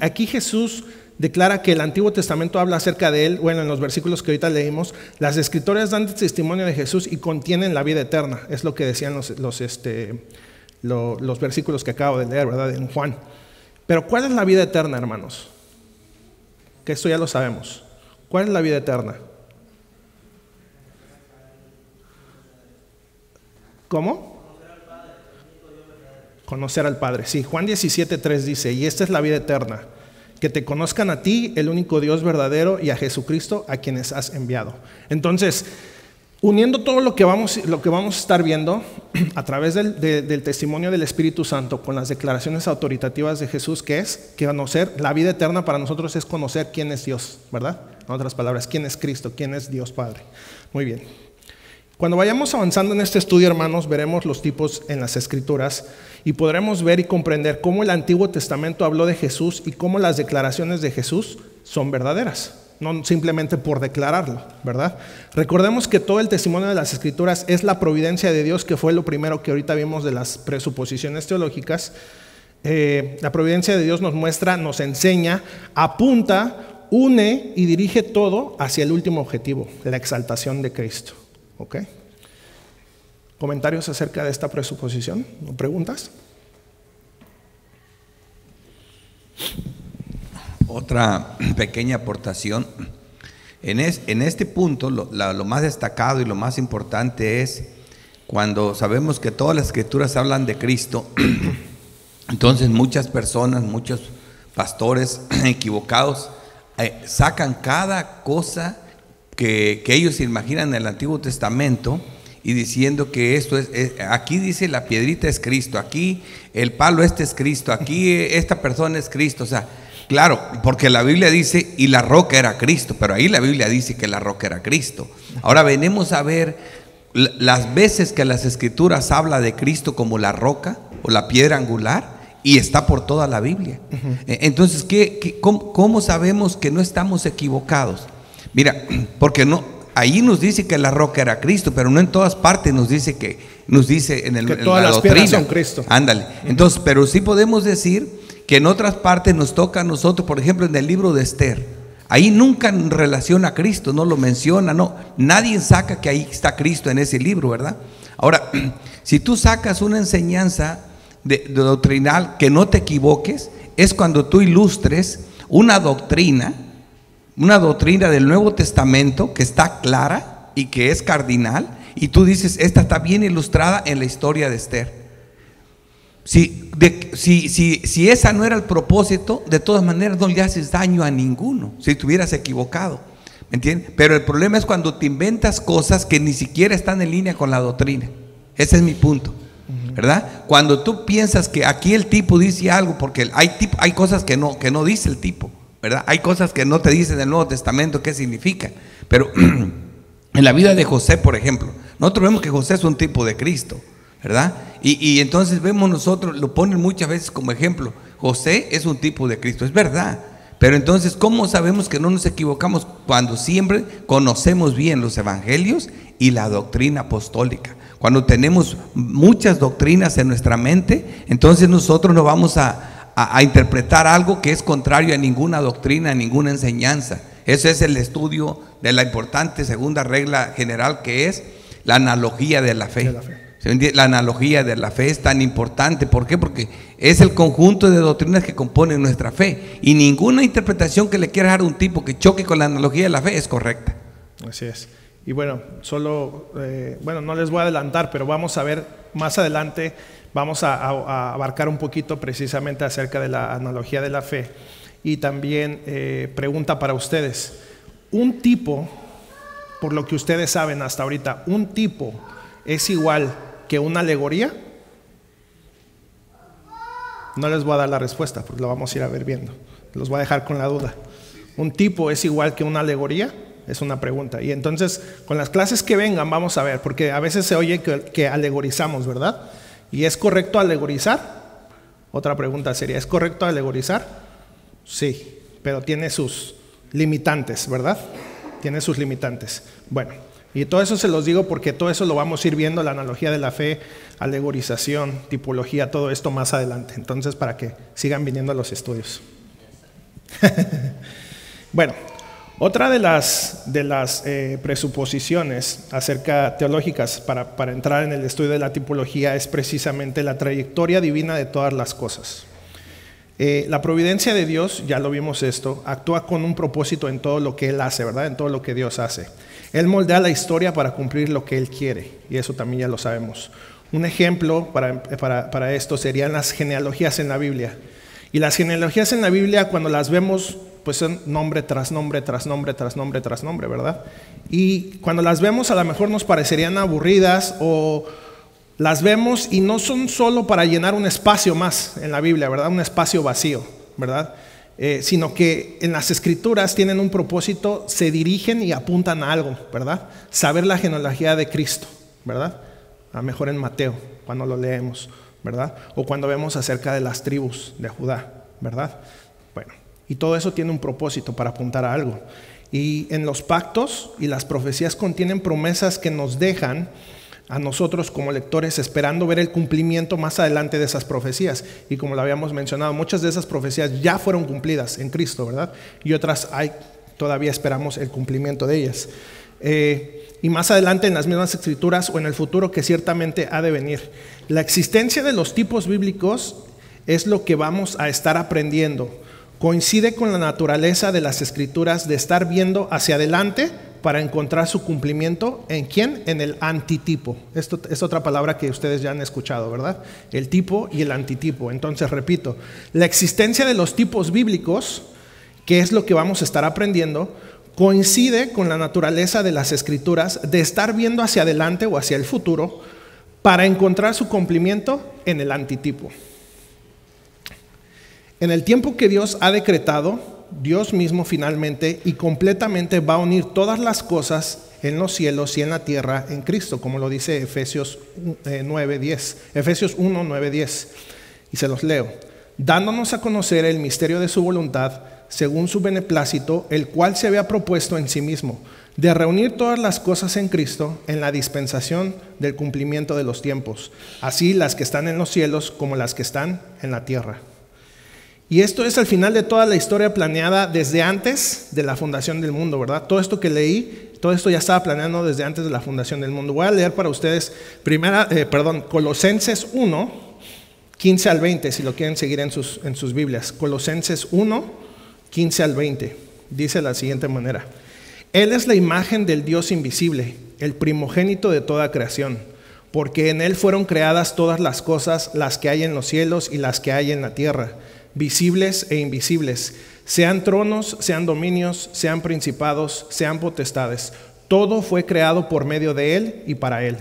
aquí Jesús declara que el Antiguo Testamento habla acerca de él. Bueno, en los versículos que ahorita leímos, las Escrituras dan testimonio de Jesús y contienen la vida eterna. Es lo que decían los versículos que acabo de leer, ¿verdad? En Juan. Pero ¿cuál es la vida eterna, hermanos? Que esto ya lo sabemos. ¿Cuál es la vida eterna? ¿Cómo? Conocer al Padre. Sí, Juan 17:3 dice: y esta es la vida eterna, que te conozcan a ti, el único Dios verdadero, y a Jesucristo, a quienes has enviado. Entonces, uniendo todo lo que vamos a estar viendo a través del testimonio del Espíritu Santo con las declaraciones autoritativas de Jesús, que es que conocer la vida eterna para nosotros es conocer quién es Dios, ¿verdad? En otras palabras, quién es Cristo, quién es Dios Padre. Muy bien. Cuando vayamos avanzando en este estudio, hermanos, veremos los tipos en las Escrituras y podremos ver y comprender cómo el Antiguo Testamento habló de Jesús y cómo las declaraciones de Jesús son verdaderas. No simplemente por declararlo, ¿verdad? Recordemos que todo el testimonio de las Escrituras es la providencia de Dios, que fue lo primero que ahorita vimos de las presuposiciones teológicas. La providencia de Dios nos muestra, nos enseña, apunta, une y dirige todo hacia el último objetivo, la exaltación de Cristo. ¿Ok? ¿Comentarios acerca de esta presuposición o preguntas? Otra pequeña aportación. En este punto, lo más destacado y lo más importante es cuando sabemos que todas las Escrituras hablan de Cristo. Entonces muchas personas, muchos pastores equivocados sacan cada cosa que ellos imaginan en el Antiguo Testamento y diciendo que esto aquí dice la piedrita es Cristo, aquí el palo es Cristo, aquí esta persona es Cristo. O sea, claro, porque la Biblia dice y la roca era Cristo, pero ahí la Biblia dice que la roca era Cristo. Ahora venimos a ver las veces que las Escrituras habla de Cristo como la roca o la piedra angular, y está por toda la Biblia. Entonces, ¿cómo sabemos que no estamos equivocados? Mira, porque ahí nos dice que la roca era Cristo, pero no en todas partes nos dice que todas las piedras son Cristo. Ándale. Entonces, pero sí podemos decir que en otras partes nos toca a nosotros, por ejemplo, en el libro de Esther. Ahí nunca relaciona a Cristo, no lo menciona, no. Nadie saca que ahí está Cristo en ese libro, ¿verdad? Ahora, si tú sacas una enseñanza de doctrinal, que no te equivoques, es cuando tú ilustres una doctrina del Nuevo Testamento que está clara y que es cardinal, y tú dices, esta está bien ilustrada en la historia de Esther. Si esa no era el propósito, de todas maneras no le haces daño a ninguno, si te hubieras equivocado, ¿me entiendes? Pero el problema es cuando te inventas cosas que ni siquiera están en línea con la doctrina. Ese es mi punto, ¿verdad? Cuando tú piensas que aquí el tipo dice algo, porque hay cosas que no dice el tipo, ¿verdad? Hay cosas que no te dicen en el Nuevo Testamento qué significan. Pero en la vida de José, por ejemplo, nosotros vemos que José es un tipo de Cristo, ¿verdad? Y entonces vemos nosotros, lo ponen muchas veces como ejemplo, José es un tipo de Cristo, es verdad. Pero entonces, ¿cómo sabemos que no nos equivocamos? Cuando siempre conocemos bien los evangelios y la doctrina apostólica. Cuando tenemos muchas doctrinas en nuestra mente, entonces nosotros no vamos a interpretar algo que es contrario a ninguna doctrina, a ninguna enseñanza. Ese es el estudio de la importante segunda regla general, que es la analogía de la fe. La analogía de la fe es tan importante. ¿Por qué? Porque es el conjunto de doctrinas que componen nuestra fe, y ninguna interpretación que le quiera dar a un tipo que choque con la analogía de la fe es correcta. Así es. Y bueno, no les voy a adelantar, pero vamos a ver más adelante. Vamos a abarcar un poquito precisamente acerca de la analogía de la fe. Y también pregunta para ustedes. Un tipo, por lo que ustedes saben hasta ahorita, ¿un tipo es igual que una alegoría? No les voy a dar la respuesta, porque lo vamos a ir a ver viendo. Los voy a dejar con la duda. ¿Un tipo es igual que una alegoría? Es una pregunta. Y entonces, con las clases que vengan vamos a ver, porque a veces se oye que alegorizamos, ¿verdad? ¿Y es correcto alegorizar? Otra pregunta sería, ¿es correcto alegorizar? Sí, pero tiene sus limitantes, ¿verdad? Tiene sus limitantes. Bueno, y todo eso se los digo porque todo eso lo vamos a ir viendo, la analogía de la fe, alegorización, tipología, todo esto más adelante. Entonces, para que sigan viniendo a los estudios. Bueno, otra de las presuposiciones teológicas para entrar en el estudio de la tipología es precisamente la trayectoria divina de todas las cosas. La providencia de Dios, ya lo vimos esto, actúa con un propósito en todo lo que Él hace, ¿verdad? En todo lo que Dios hace. Él moldea la historia para cumplir lo que Él quiere, y eso también ya lo sabemos. Un ejemplo para esto serían las genealogías en la Biblia. Y las genealogías en la Biblia, cuando las vemos pues son nombre tras nombre, tras nombre, tras nombre, tras nombre, ¿verdad? Y cuando las vemos a lo mejor nos parecerían aburridas, o las vemos y no son solo para llenar un espacio más en la Biblia, ¿verdad? Un espacio vacío, ¿verdad? Sino que en las escrituras tienen un propósito, se dirigen y apuntan a algo, ¿verdad? Saber la genealogía de Cristo, ¿verdad? A lo mejor en Mateo, cuando lo leemos, ¿verdad? O cuando vemos acerca de las tribus de Judá, ¿verdad? Bueno, y todo eso tiene un propósito para apuntar a algo. Y en los pactos y las profecías contienen promesas que nos dejan a nosotros como lectores esperando ver el cumplimiento más adelante de esas profecías. Y como lo habíamos mencionado, muchas de esas profecías ya fueron cumplidas en Cristo, ¿verdad? Y otras todavía esperamos el cumplimiento de ellas. Y más adelante en las mismas escrituras o en el futuro que ciertamente ha de venir. La existencia de los tipos bíblicos es lo que vamos a estar aprendiendo. Coincide con la naturaleza de las escrituras de estar viendo hacia adelante para encontrar su cumplimiento. ¿En quién? En el antitipo. Esto es otra palabra que ustedes ya han escuchado, ¿verdad? El tipo y el antitipo. Entonces, repito, la existencia de los tipos bíblicos, que es lo que vamos a estar aprendiendo, coincide con la naturaleza de las escrituras de estar viendo hacia adelante o hacia el futuro para encontrar su cumplimiento en el antitipo. En el tiempo que Dios ha decretado, Dios mismo finalmente y completamente va a unir todas las cosas en los cielos y en la tierra en Cristo, como lo dice Efesios 9:10, Efesios 1, 9, 10. Y se los leo. Dándonos a conocer el misterio de su voluntad, según su beneplácito, el cual se había propuesto en sí mismo, de reunir todas las cosas en Cristo en la dispensación del cumplimiento de los tiempos, así las que están en los cielos como las que están en la tierra. Y esto es al final de toda la historia planeada desde antes de la fundación del mundo, ¿verdad? Todo esto que leí, todo esto ya estaba planeado desde antes de la fundación del mundo. Voy a leer para ustedes Colosenses 1, 15 al 20, si lo quieren seguir en sus Biblias. Colosenses 1, 15 al 20. Dice de la siguiente manera: Él es la imagen del Dios invisible, el primogénito de toda creación, porque en Él fueron creadas todas las cosas, las que hay en los cielos y las que hay en la tierra, visibles e invisibles, sean tronos, sean dominios, sean principados, sean potestades. Todo fue creado por medio de Él y para Él.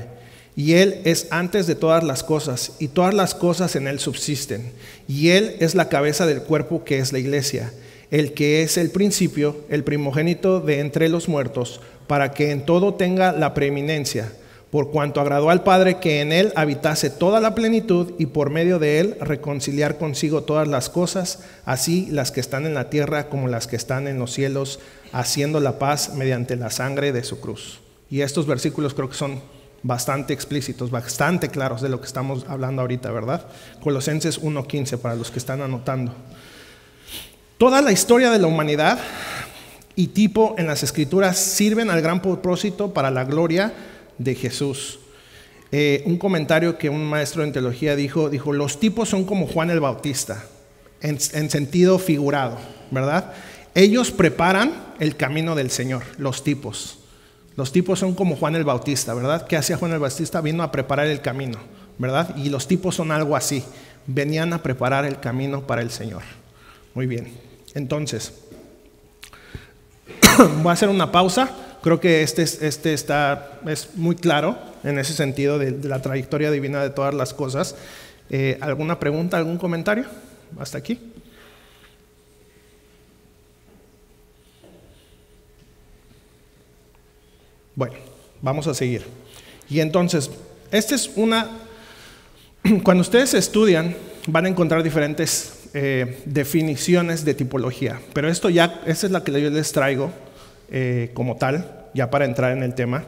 Y Él es antes de todas las cosas, y todas las cosas en Él subsisten. Y Él es la cabeza del cuerpo que es la iglesia, el que es el principio, el primogénito de entre los muertos, para que en todo tenga la preeminencia. Por cuanto agradó al Padre que en Él habitase toda la plenitud, y por medio de Él reconciliar consigo todas las cosas, así las que están en la tierra como las que están en los cielos, haciendo la paz mediante la sangre de su cruz. Y estos versículos creo que son bastante explícitos, bastante claros de lo que estamos hablando ahorita, ¿verdad? Colosenses 1:15 para los que están anotando. Toda la historia de la humanidad y tipo en las escrituras sirven al gran propósito para la gloria de Jesús. Un comentario que un maestro en teología dijo, los tipos son como Juan el Bautista, en sentido figurado, ¿verdad? Ellos preparan el camino del Señor, los tipos. Los tipos son como Juan el Bautista, ¿verdad? ¿Qué hacía Juan el Bautista? Vino a preparar el camino, ¿verdad? Y los tipos son algo así, venían a preparar el camino para el Señor. Muy bien, entonces, voy a hacer una pausa. Creo que es muy claro en ese sentido de la trayectoria divina de todas las cosas. ¿Alguna pregunta, algún comentario? ¿Hasta aquí? Bueno, vamos a seguir. Y entonces, cuando ustedes estudian, van a encontrar diferentes definiciones de tipología. Pero esta es la que yo les traigo como tal, ya para entrar en el tema,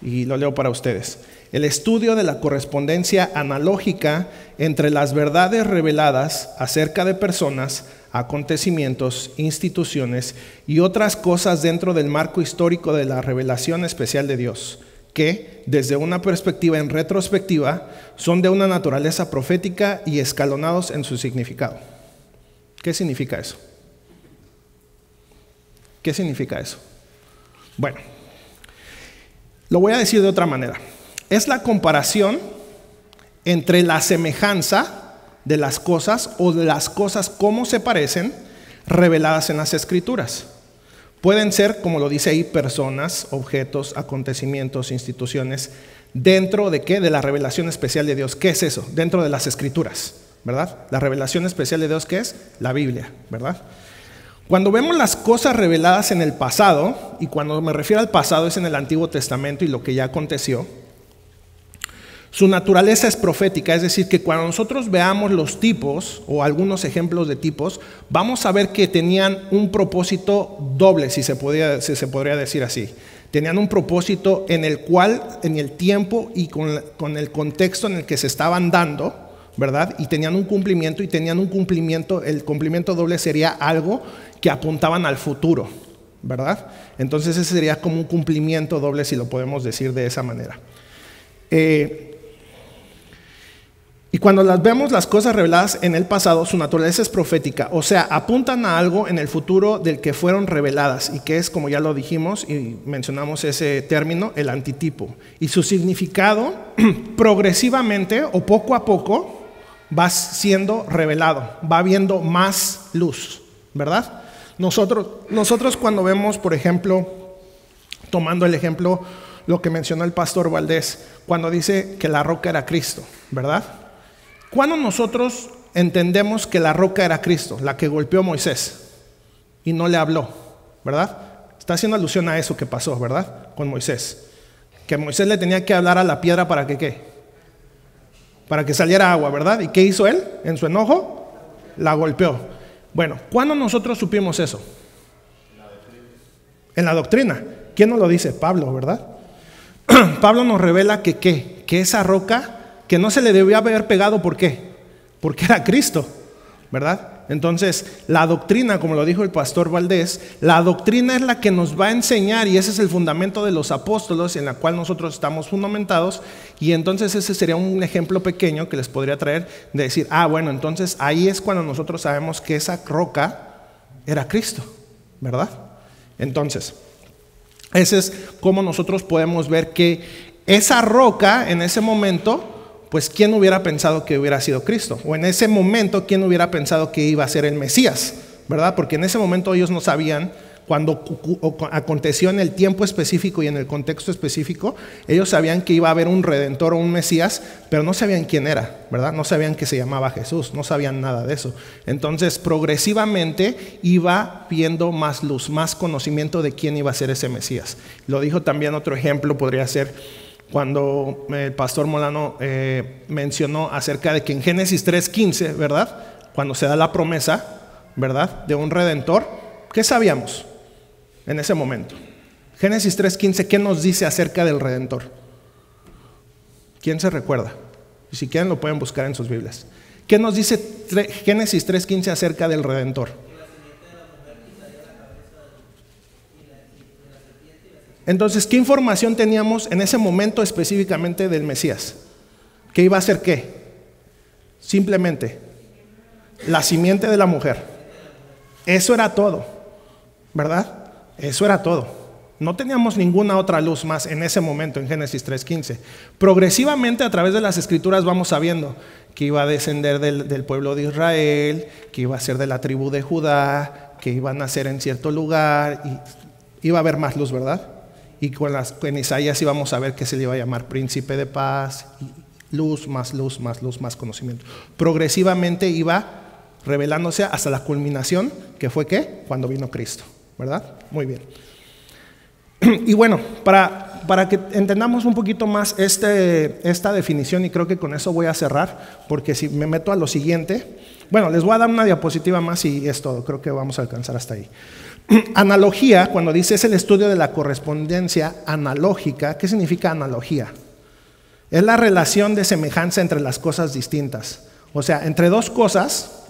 y lo leo para ustedes. El estudio de la correspondencia analógica entre las verdades reveladas acerca de personas, acontecimientos, instituciones y otras cosas dentro del marco histórico de la revelación especial de Dios, que, desde una perspectiva en retrospectiva, son de una naturaleza profética y escalonados en su significado. ¿Qué significa eso? ¿Qué significa eso? Bueno, lo voy a decir de otra manera. Es la comparación entre la semejanza de las cosas o de las cosas cómo se parecen reveladas en las Escrituras. Pueden ser, como lo dice ahí, personas, objetos, acontecimientos, instituciones, dentro de ¿qué? De la revelación especial de Dios. ¿Qué es eso? Dentro de las Escrituras, ¿verdad? La revelación especial de Dios, ¿qué es? La Biblia, ¿verdad? Cuando vemos las cosas reveladas en el pasado, y cuando me refiero al pasado es en el Antiguo Testamento y lo que ya aconteció, su naturaleza es profética, es decir, que cuando nosotros veamos los tipos o algunos ejemplos de tipos, vamos a ver que tenían un propósito doble, si se podría decir así. Tenían un propósito en el cual, en el tiempo y con el contexto en el que se estaban dando, ¿verdad? Y tenían un cumplimiento, el cumplimiento doble sería algo que apuntaban al futuro, ¿verdad? Entonces ese sería como un cumplimiento doble, si lo podemos decir de esa manera. Y cuando las vemos las cosas reveladas en el pasado, su naturaleza es profética, o sea, apuntan a algo en el futuro del que fueron reveladas y que es, como ya lo dijimos y mencionamos ese término, el antitipo. Y su significado progresivamente o poco a poco va siendo revelado, va viendo más luz, ¿verdad? Nosotros cuando vemos, por ejemplo, tomando el ejemplo, lo que mencionó el pastor Valdés, cuando dice que la roca era Cristo, ¿verdad? ¿Cuándo nosotros entendemos que la roca era Cristo, la que golpeó a Moisés y no le habló, ¿verdad? Está haciendo alusión a eso que pasó, ¿verdad? Con Moisés. Que Moisés le tenía que hablar a la piedra para que ¿qué? Para que saliera agua, ¿verdad? ¿Y qué hizo él? En su enojo, la golpeó. Bueno, ¿cuándo nosotros supimos eso? En la doctrina. ¿Quién nos lo dice? Pablo, ¿verdad? Pablo nos revela que ¿qué? Que esa roca que no se le debió haber pegado, ¿por qué? Porque era Cristo, ¿verdad? Entonces, la doctrina, como lo dijo el pastor Valdés, la doctrina es la que nos va a enseñar, y ese es el fundamento de los apóstolos en la cual nosotros estamos fundamentados, y entonces ese sería un ejemplo pequeño que les podría traer de decir, bueno, entonces ahí es cuando nosotros sabemos que esa roca era Cristo, ¿verdad? Entonces, ese es como nosotros podemos ver que esa roca en ese momento, pues ¿quién hubiera pensado que hubiera sido Cristo? O en ese momento, ¿quién hubiera pensado que iba a ser el Mesías? ¿Verdad? Porque en ese momento ellos no sabían, cuando aconteció en el tiempo específico y en el contexto específico, ellos sabían que iba a haber un Redentor o un Mesías, pero no sabían quién era, ¿verdad? No sabían que se llamaba Jesús, no sabían nada de eso. Entonces, progresivamente iba viendo más luz, más conocimiento de quién iba a ser ese Mesías. Lo dijo también otro ejemplo, podría ser cuando el pastor Molano mencionó acerca de que en Génesis 3:15, ¿verdad? Cuando se da la promesa, ¿verdad? De un Redentor, ¿qué sabíamos en ese momento? Génesis 3:15, ¿qué nos dice acerca del Redentor? ¿Quién se recuerda? Y si quieren lo pueden buscar en sus Biblias. ¿Qué nos dice Génesis 3:15 acerca del Redentor? Entonces, ¿qué información teníamos en ese momento específicamente del Mesías? ¿Que iba a ser qué? Simplemente la simiente de la mujer. Eso era todo, ¿verdad? Eso era todo. No teníamos ninguna otra luz más en ese momento en Génesis 3:15. Progresivamente a través de las Escrituras vamos sabiendo que iba a descender del pueblo de Israel, que iba a ser de la tribu de Judá, que iba a nacer en cierto lugar y iba a haber más luz, ¿verdad? Y con Isaías íbamos a ver que se le iba a llamar príncipe de paz, y luz, más luz, más luz, más conocimiento. Progresivamente iba revelándose hasta la culminación, que fue ¿qué? Cuando vino Cristo, ¿verdad? Muy bien. Y bueno, para que entendamos un poquito más esta definición, y creo que con eso voy a cerrar, porque si me meto a lo siguiente, bueno, les voy a dar una diapositiva más y es todo, creo que vamos a alcanzar hasta ahí. Analogía, cuando dice es el estudio de la correspondencia analógica, ¿qué significa analogía? Es la relación de semejanza entre las cosas distintas, o sea, entre dos cosas.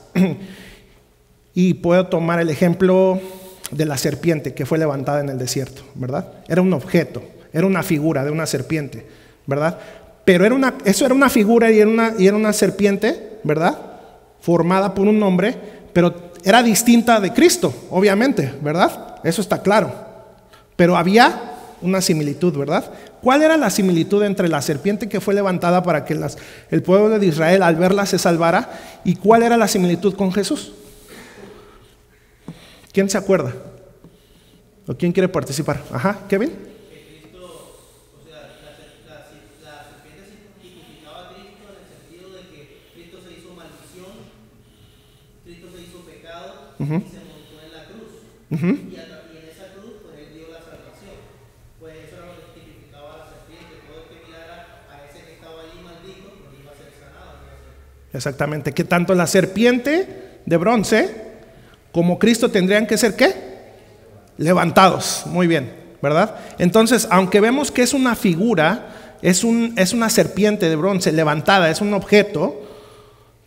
Y puedo tomar el ejemplo de la serpiente que fue levantada en el desierto, ¿verdad? Era un objeto, era una figura de una serpiente, ¿verdad? Pero eso era una figura y era una serpiente, ¿verdad? Formada por un hombre, pero era distinta de Cristo, obviamente, ¿verdad? Eso está claro. Pero había una similitud, ¿verdad? ¿Cuál era la similitud entre la serpiente que fue levantada para que el pueblo de Israel al verla se salvara? ¿Y cuál era la similitud con Jesús? ¿Quién se acuerda? ¿O quién quiere participar? Ajá, Kevin. Y se montó en la cruz. Y en esa cruz pues él dio la salvación. Pues eso era lo que significaba la serpiente. Todo el que mirara a ese que estaba allí maldito pues iba a ser sanado. Exactamente, que tanto la serpiente de bronce como Cristo tendrían que ser ¿qué? Levantados. Muy bien, ¿verdad? Entonces, aunque vemos que es una figura, es una serpiente de bronce levantada, es un objeto,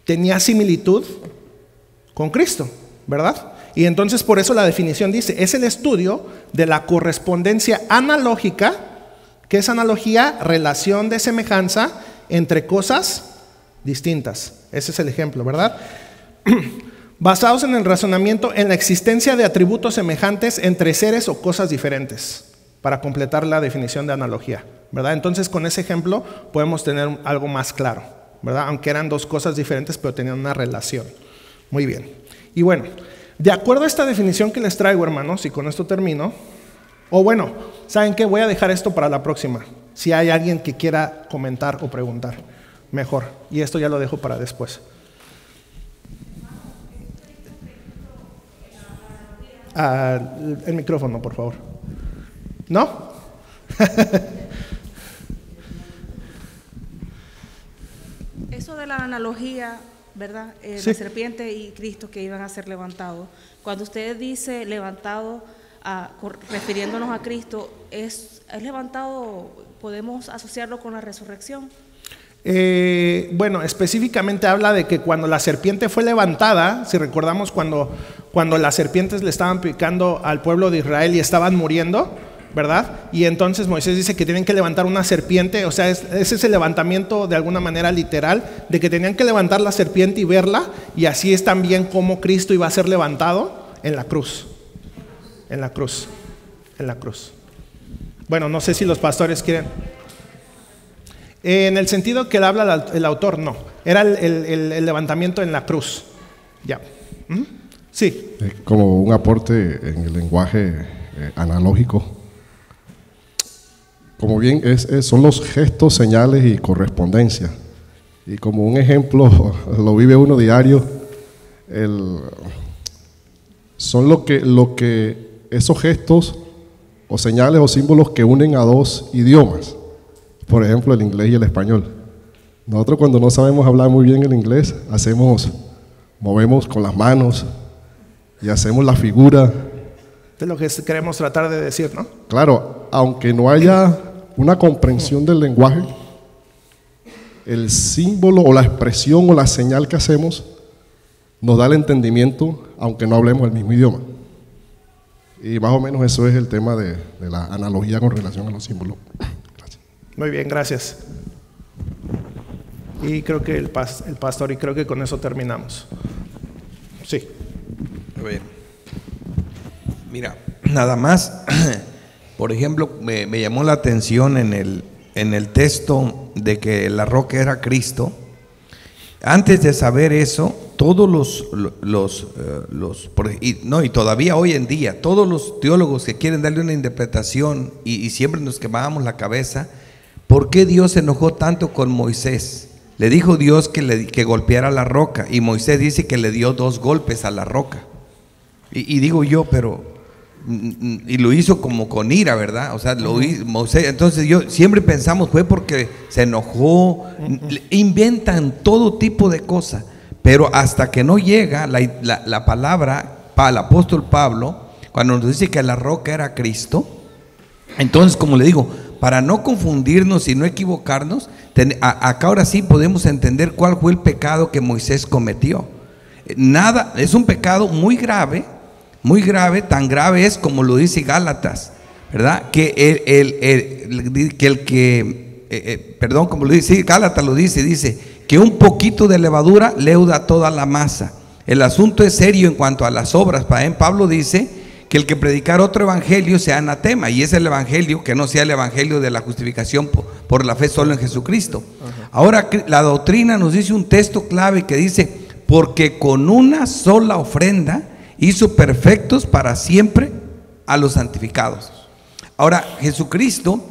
tenía similitud con Cristo, ¿verdad? Y entonces por eso la definición dice, es el estudio de la correspondencia analógica. ¿Qué es analogía? Relación de semejanza entre cosas distintas. Ese es el ejemplo, ¿verdad? Basados en el razonamiento en la existencia de atributos semejantes entre seres o cosas diferentes, para completar la definición de analogía, ¿verdad? Entonces con ese ejemplo podemos tener algo más claro, ¿verdad? Aunque eran dos cosas diferentes, pero tenían una relación. Muy bien. Y bueno, de acuerdo a esta definición que les traigo, hermanos, y con esto termino, o bueno, ¿saben qué? Voy a dejar esto para la próxima. Si hay alguien que quiera comentar o preguntar, mejor. Y esto ya lo dejo para después. El micrófono, por favor. ¿No? Eso de la analogía, ¿verdad? Sí. La serpiente y Cristo que iban a ser levantados. Cuando usted dice levantado, refiriéndonos a Cristo, ¿es levantado, podemos asociarlo con la resurrección? Bueno, específicamente habla de que cuando la serpiente fue levantada, si recordamos cuando las serpientes le estaban picando al pueblo de Israel y estaban muriendo, ¿verdad? Y entonces Moisés dice que tienen que levantar una serpiente, o sea, ese es el levantamiento de alguna manera literal, de que tenían que levantar la serpiente y verla, y así es también como Cristo iba a ser levantado en la cruz. En la cruz. En la cruz. Bueno, no sé si los pastores quieren. En el sentido que le habla el autor, no. Era el levantamiento en la cruz. Ya. Sí. Como un aporte en el lenguaje analógico. Como bien son los gestos, señales y correspondencia. Y como un ejemplo, lo vive uno diario, son lo que esos gestos o señales o símbolos que unen a dos idiomas. Por ejemplo, el inglés y el español. Nosotros cuando no sabemos hablar muy bien el inglés, movemos con las manos y hacemos la figura. De lo que queremos tratar de decir, ¿no? Claro, aunque no haya una comprensión del lenguaje, el símbolo o la expresión o la señal que hacemos nos da el entendimiento, aunque no hablemos el mismo idioma. Y más o menos eso es el tema de la analogía con relación a los símbolos. Gracias. Muy bien, gracias. Y creo que el pastor, y creo que con eso terminamos. Sí. Muy bien. Mira, nada más, por ejemplo, me llamó la atención en el texto de que la roca era Cristo. Antes de saber eso, todos y todavía hoy en día, todos los teólogos que quieren darle una interpretación y siempre nos quemábamos la cabeza, ¿por qué Dios se enojó tanto con Moisés? Le dijo Dios que golpeara la roca, y Moisés dice que le dio 2 golpes a la roca. Y digo yo, pero y lo hizo como con ira, ¿verdad? O sea, lo hizo Moisés. Entonces yo siempre pensamos fue porque se enojó. Inventan todo tipo de cosas, pero hasta que no llega la palabra para el apóstol Pablo, cuando nos dice que la roca era Cristo. Entonces, como le digo, para no confundirnos y no equivocarnos, acá ahora sí podemos entender cuál fue el pecado que Moisés cometió. Es un pecado muy grave, tan grave es como lo dice Gálatas, ¿verdad? Como lo dice Gálatas, dice que un poquito de levadura leuda toda la masa. El asunto es serio en cuanto a las obras. Pablo dice que el que predicar otro evangelio sea anatema, y es el evangelio que no sea el evangelio de la justificación por la fe solo en Jesucristo. Ahora la doctrina nos dice un texto clave que dice: porque con una sola ofrenda hizo perfectos para siempre a los santificados. Ahora, Jesucristo,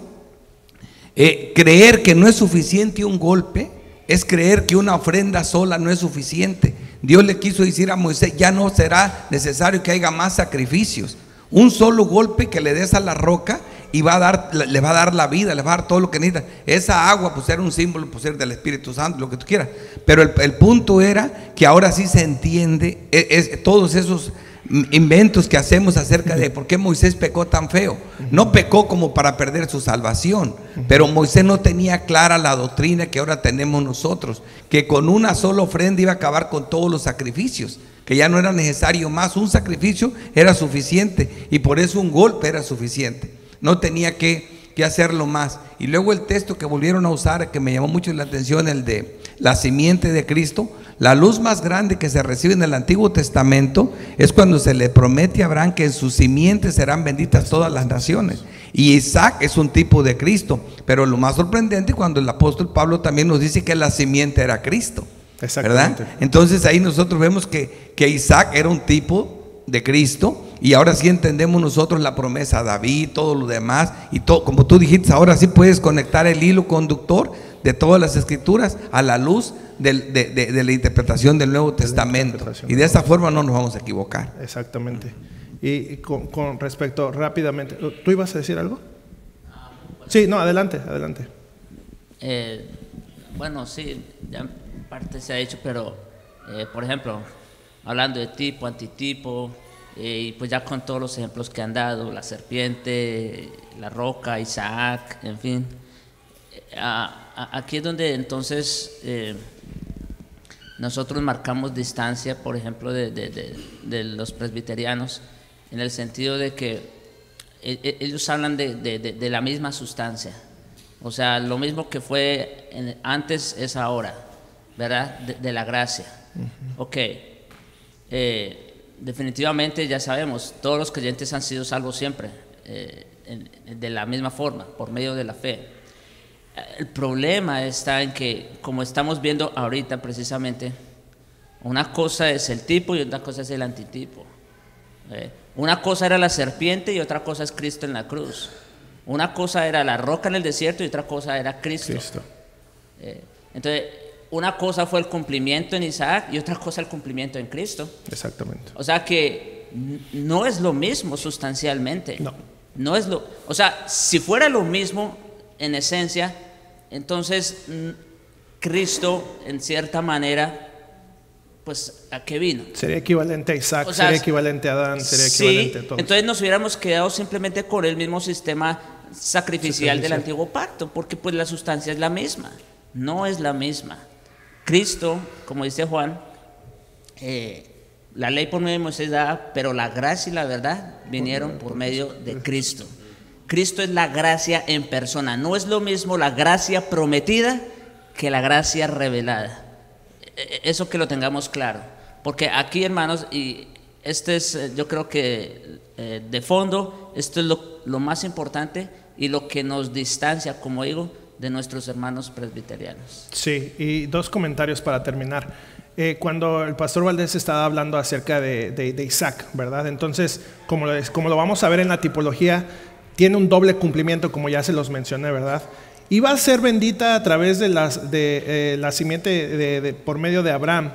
creer que no es suficiente un golpe, es creer que una ofrenda sola no es suficiente. Dios le quiso decir a Moisés, ya no será necesario que haya más sacrificios. Un solo golpe que le des a la roca y le va a dar la vida, le va a dar todo lo que necesita. Esa agua pues era un símbolo pues, era del Espíritu Santo, lo que tú quieras. Pero el punto era que ahora sí se entiende todos esos inventos que hacemos acerca de por qué Moisés pecó tan feo. No pecó como para perder su salvación, pero Moisés no tenía clara la doctrina que ahora tenemos nosotros, que con una sola ofrenda iba a acabar con todos los sacrificios, que ya no era necesario más, un sacrificio era suficiente y por eso un golpe era suficiente, no tenía que hacerlo más. Y luego el texto que volvieron a usar, que me llamó mucho la atención, el de la simiente de Cristo. La luz más grande que se recibe en el Antiguo Testamento es cuando se le promete a Abraham que en sus simientes serán benditas todas las naciones. Y Isaac es un tipo de Cristo, pero lo más sorprendente cuando el apóstol Pablo también nos dice que la simiente era Cristo, ¿verdad? Entonces ahí nosotros vemos que Isaac era un tipo de Cristo, y ahora sí entendemos nosotros la promesa a David, todo lo demás, y todo, como tú dijiste, ahora sí puedes conectar el hilo conductor de todas las escrituras a la luz de la interpretación del Nuevo Testamento, y de esa forma no nos vamos a equivocar. Exactamente. Y con respecto, rápidamente, ¿tú ibas a decir algo? Sí, no, adelante. Bueno, sí, ya en parte se ha dicho, pero por ejemplo, hablando de tipo, antitipo, y pues ya con todos los ejemplos que han dado, la serpiente, la roca, Isaac, en fin, aquí es donde entonces nosotros marcamos distancia, por ejemplo, de los presbiterianos, en el sentido de que ellos hablan de la misma sustancia, o sea, lo mismo que fue antes es ahora, ¿verdad? De la gracia. Ok, definitivamente ya sabemos, todos los creyentes han sido salvos siempre, de la misma forma, por medio de la fe. El problema está en que, como estamos viendo ahorita precisamente, una cosa es el tipo y otra cosa es el antitipo. Una cosa era la serpiente y otra cosa es Cristo en la cruz. Una cosa era la roca en el desierto y otra cosa era Cristo. Entonces, una cosa fue el cumplimiento en Isaac y otra cosa el cumplimiento en Cristo. Exactamente. O sea que no es lo mismo sustancialmente. No es lo, o sea, si fuera lo mismo en esencia, entonces Cristo en cierta manera, pues ¿a qué vino? Sería equivalente a Isaac, o sea, sería equivalente a Adán, sería equivalente a todos. Entonces nos hubiéramos quedado simplemente con el mismo sistema sacrificial del antiguo pacto, porque pues la sustancia es la misma, no es la misma. Cristo, como dice Juan, la ley por medio de Moisés dada, pero la gracia y la verdad vinieron por medio de Cristo. Cristo es la gracia en persona. No es lo mismo la gracia prometida que la gracia revelada. Eso que lo tengamos claro. Porque aquí, hermanos, y este es, yo creo que de fondo, esto es lo más importante y lo que nos distancia, como digo, de nuestros hermanos presbiterianos. Sí, y dos comentarios para terminar. Cuando el pastor Valdés estaba hablando acerca de Isaac, ¿verdad? Entonces, como lo vamos a ver en la tipología, tiene un doble cumplimiento, como ya se los mencioné, ¿verdad? Iba a ser bendita a través de la simiente por medio de Abraham.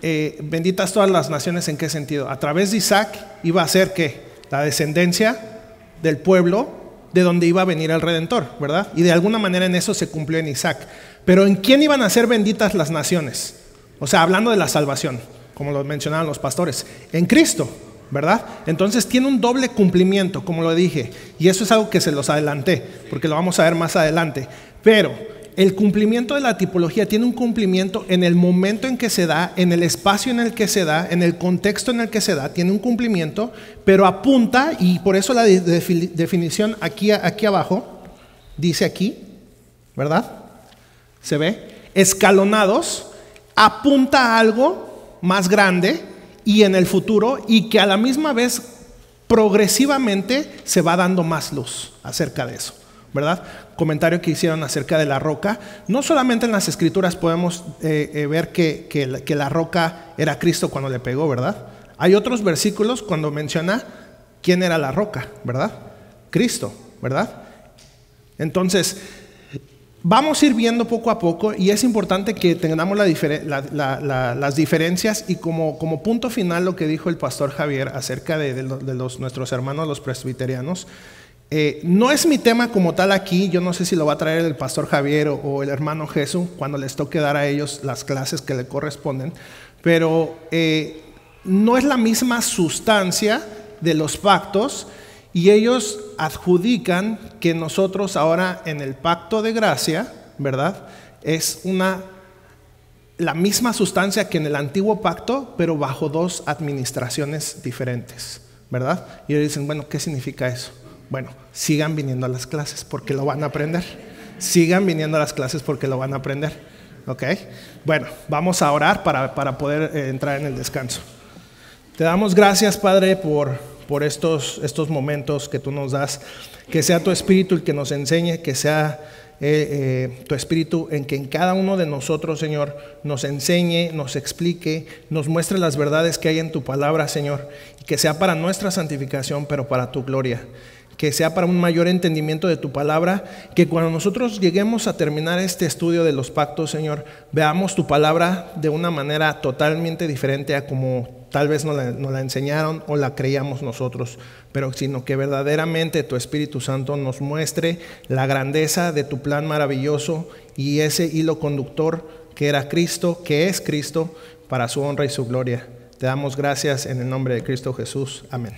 Benditas todas las naciones, ¿en qué sentido? A través de Isaac iba a ser ¿qué? La descendencia del pueblo de donde iba a venir el Redentor, ¿verdad? Y de alguna manera en eso se cumplió en Isaac. Pero ¿en quién iban a ser benditas las naciones? O sea, hablando de la salvación, como lo mencionaban los pastores, en Cristo, ¿verdad? Entonces tiene un doble cumplimiento, como lo dije, y eso es algo que se los adelanté, porque lo vamos a ver más adelante. Pero el cumplimiento de la tipología tiene un cumplimiento en el momento en que se da, en el espacio en el que se da, en el contexto en el que se da, tiene un cumplimiento, pero apunta, y por eso la definición aquí abajo, dice aquí, ¿verdad? ¿Se ve? Escalonados, apunta a algo más grande y en el futuro, y que a la misma vez progresivamente se va dando más luz acerca de eso, ¿verdad? Comentario que hicieron acerca de la roca. No solamente en las escrituras podemos ver que la roca era Cristo cuando le pegó, ¿verdad? Hay otros versículos cuando menciona quién era la roca, ¿verdad? Cristo, ¿verdad? Entonces, vamos a ir viendo poco a poco y es importante que tengamos las diferencias y como punto final lo que dijo el pastor Javier acerca de nuestros hermanos los presbiterianos. No es mi tema como tal aquí, yo no sé si lo va a traer el pastor Javier o el hermano Jesús cuando les toque dar a ellos las clases que le corresponden, pero no es la misma sustancia de los pactos y ellos adjudican que nosotros ahora en el pacto de gracia, ¿verdad? Es la misma sustancia que en el antiguo pacto, pero bajo dos administraciones diferentes, ¿verdad? Y ellos dicen, bueno, ¿qué significa eso? Bueno, sigan viniendo a las clases porque lo van a aprender. Sigan viniendo a las clases porque lo van a aprender, ¿ok? Bueno, vamos a orar para poder entrar en el descanso. Te damos gracias, Padre, por estos momentos que tú nos das. Que sea tu Espíritu el que nos enseñe, que sea tu Espíritu en que en cada uno de nosotros, Señor, nos enseñe, nos explique, nos muestre las verdades que hay en tu palabra, Señor, y que sea para nuestra santificación, pero para tu gloria. Que sea para un mayor entendimiento de tu palabra, que cuando nosotros lleguemos a terminar este estudio de los pactos, Señor, veamos tu palabra de una manera totalmente diferente a como tal vez nos la enseñaron o la creíamos nosotros, pero sino que verdaderamente tu Espíritu Santo nos muestre la grandeza de tu plan maravilloso y ese hilo conductor que era Cristo, que es Cristo, para su honra y su gloria. Te damos gracias en el nombre de Cristo Jesús. Amén.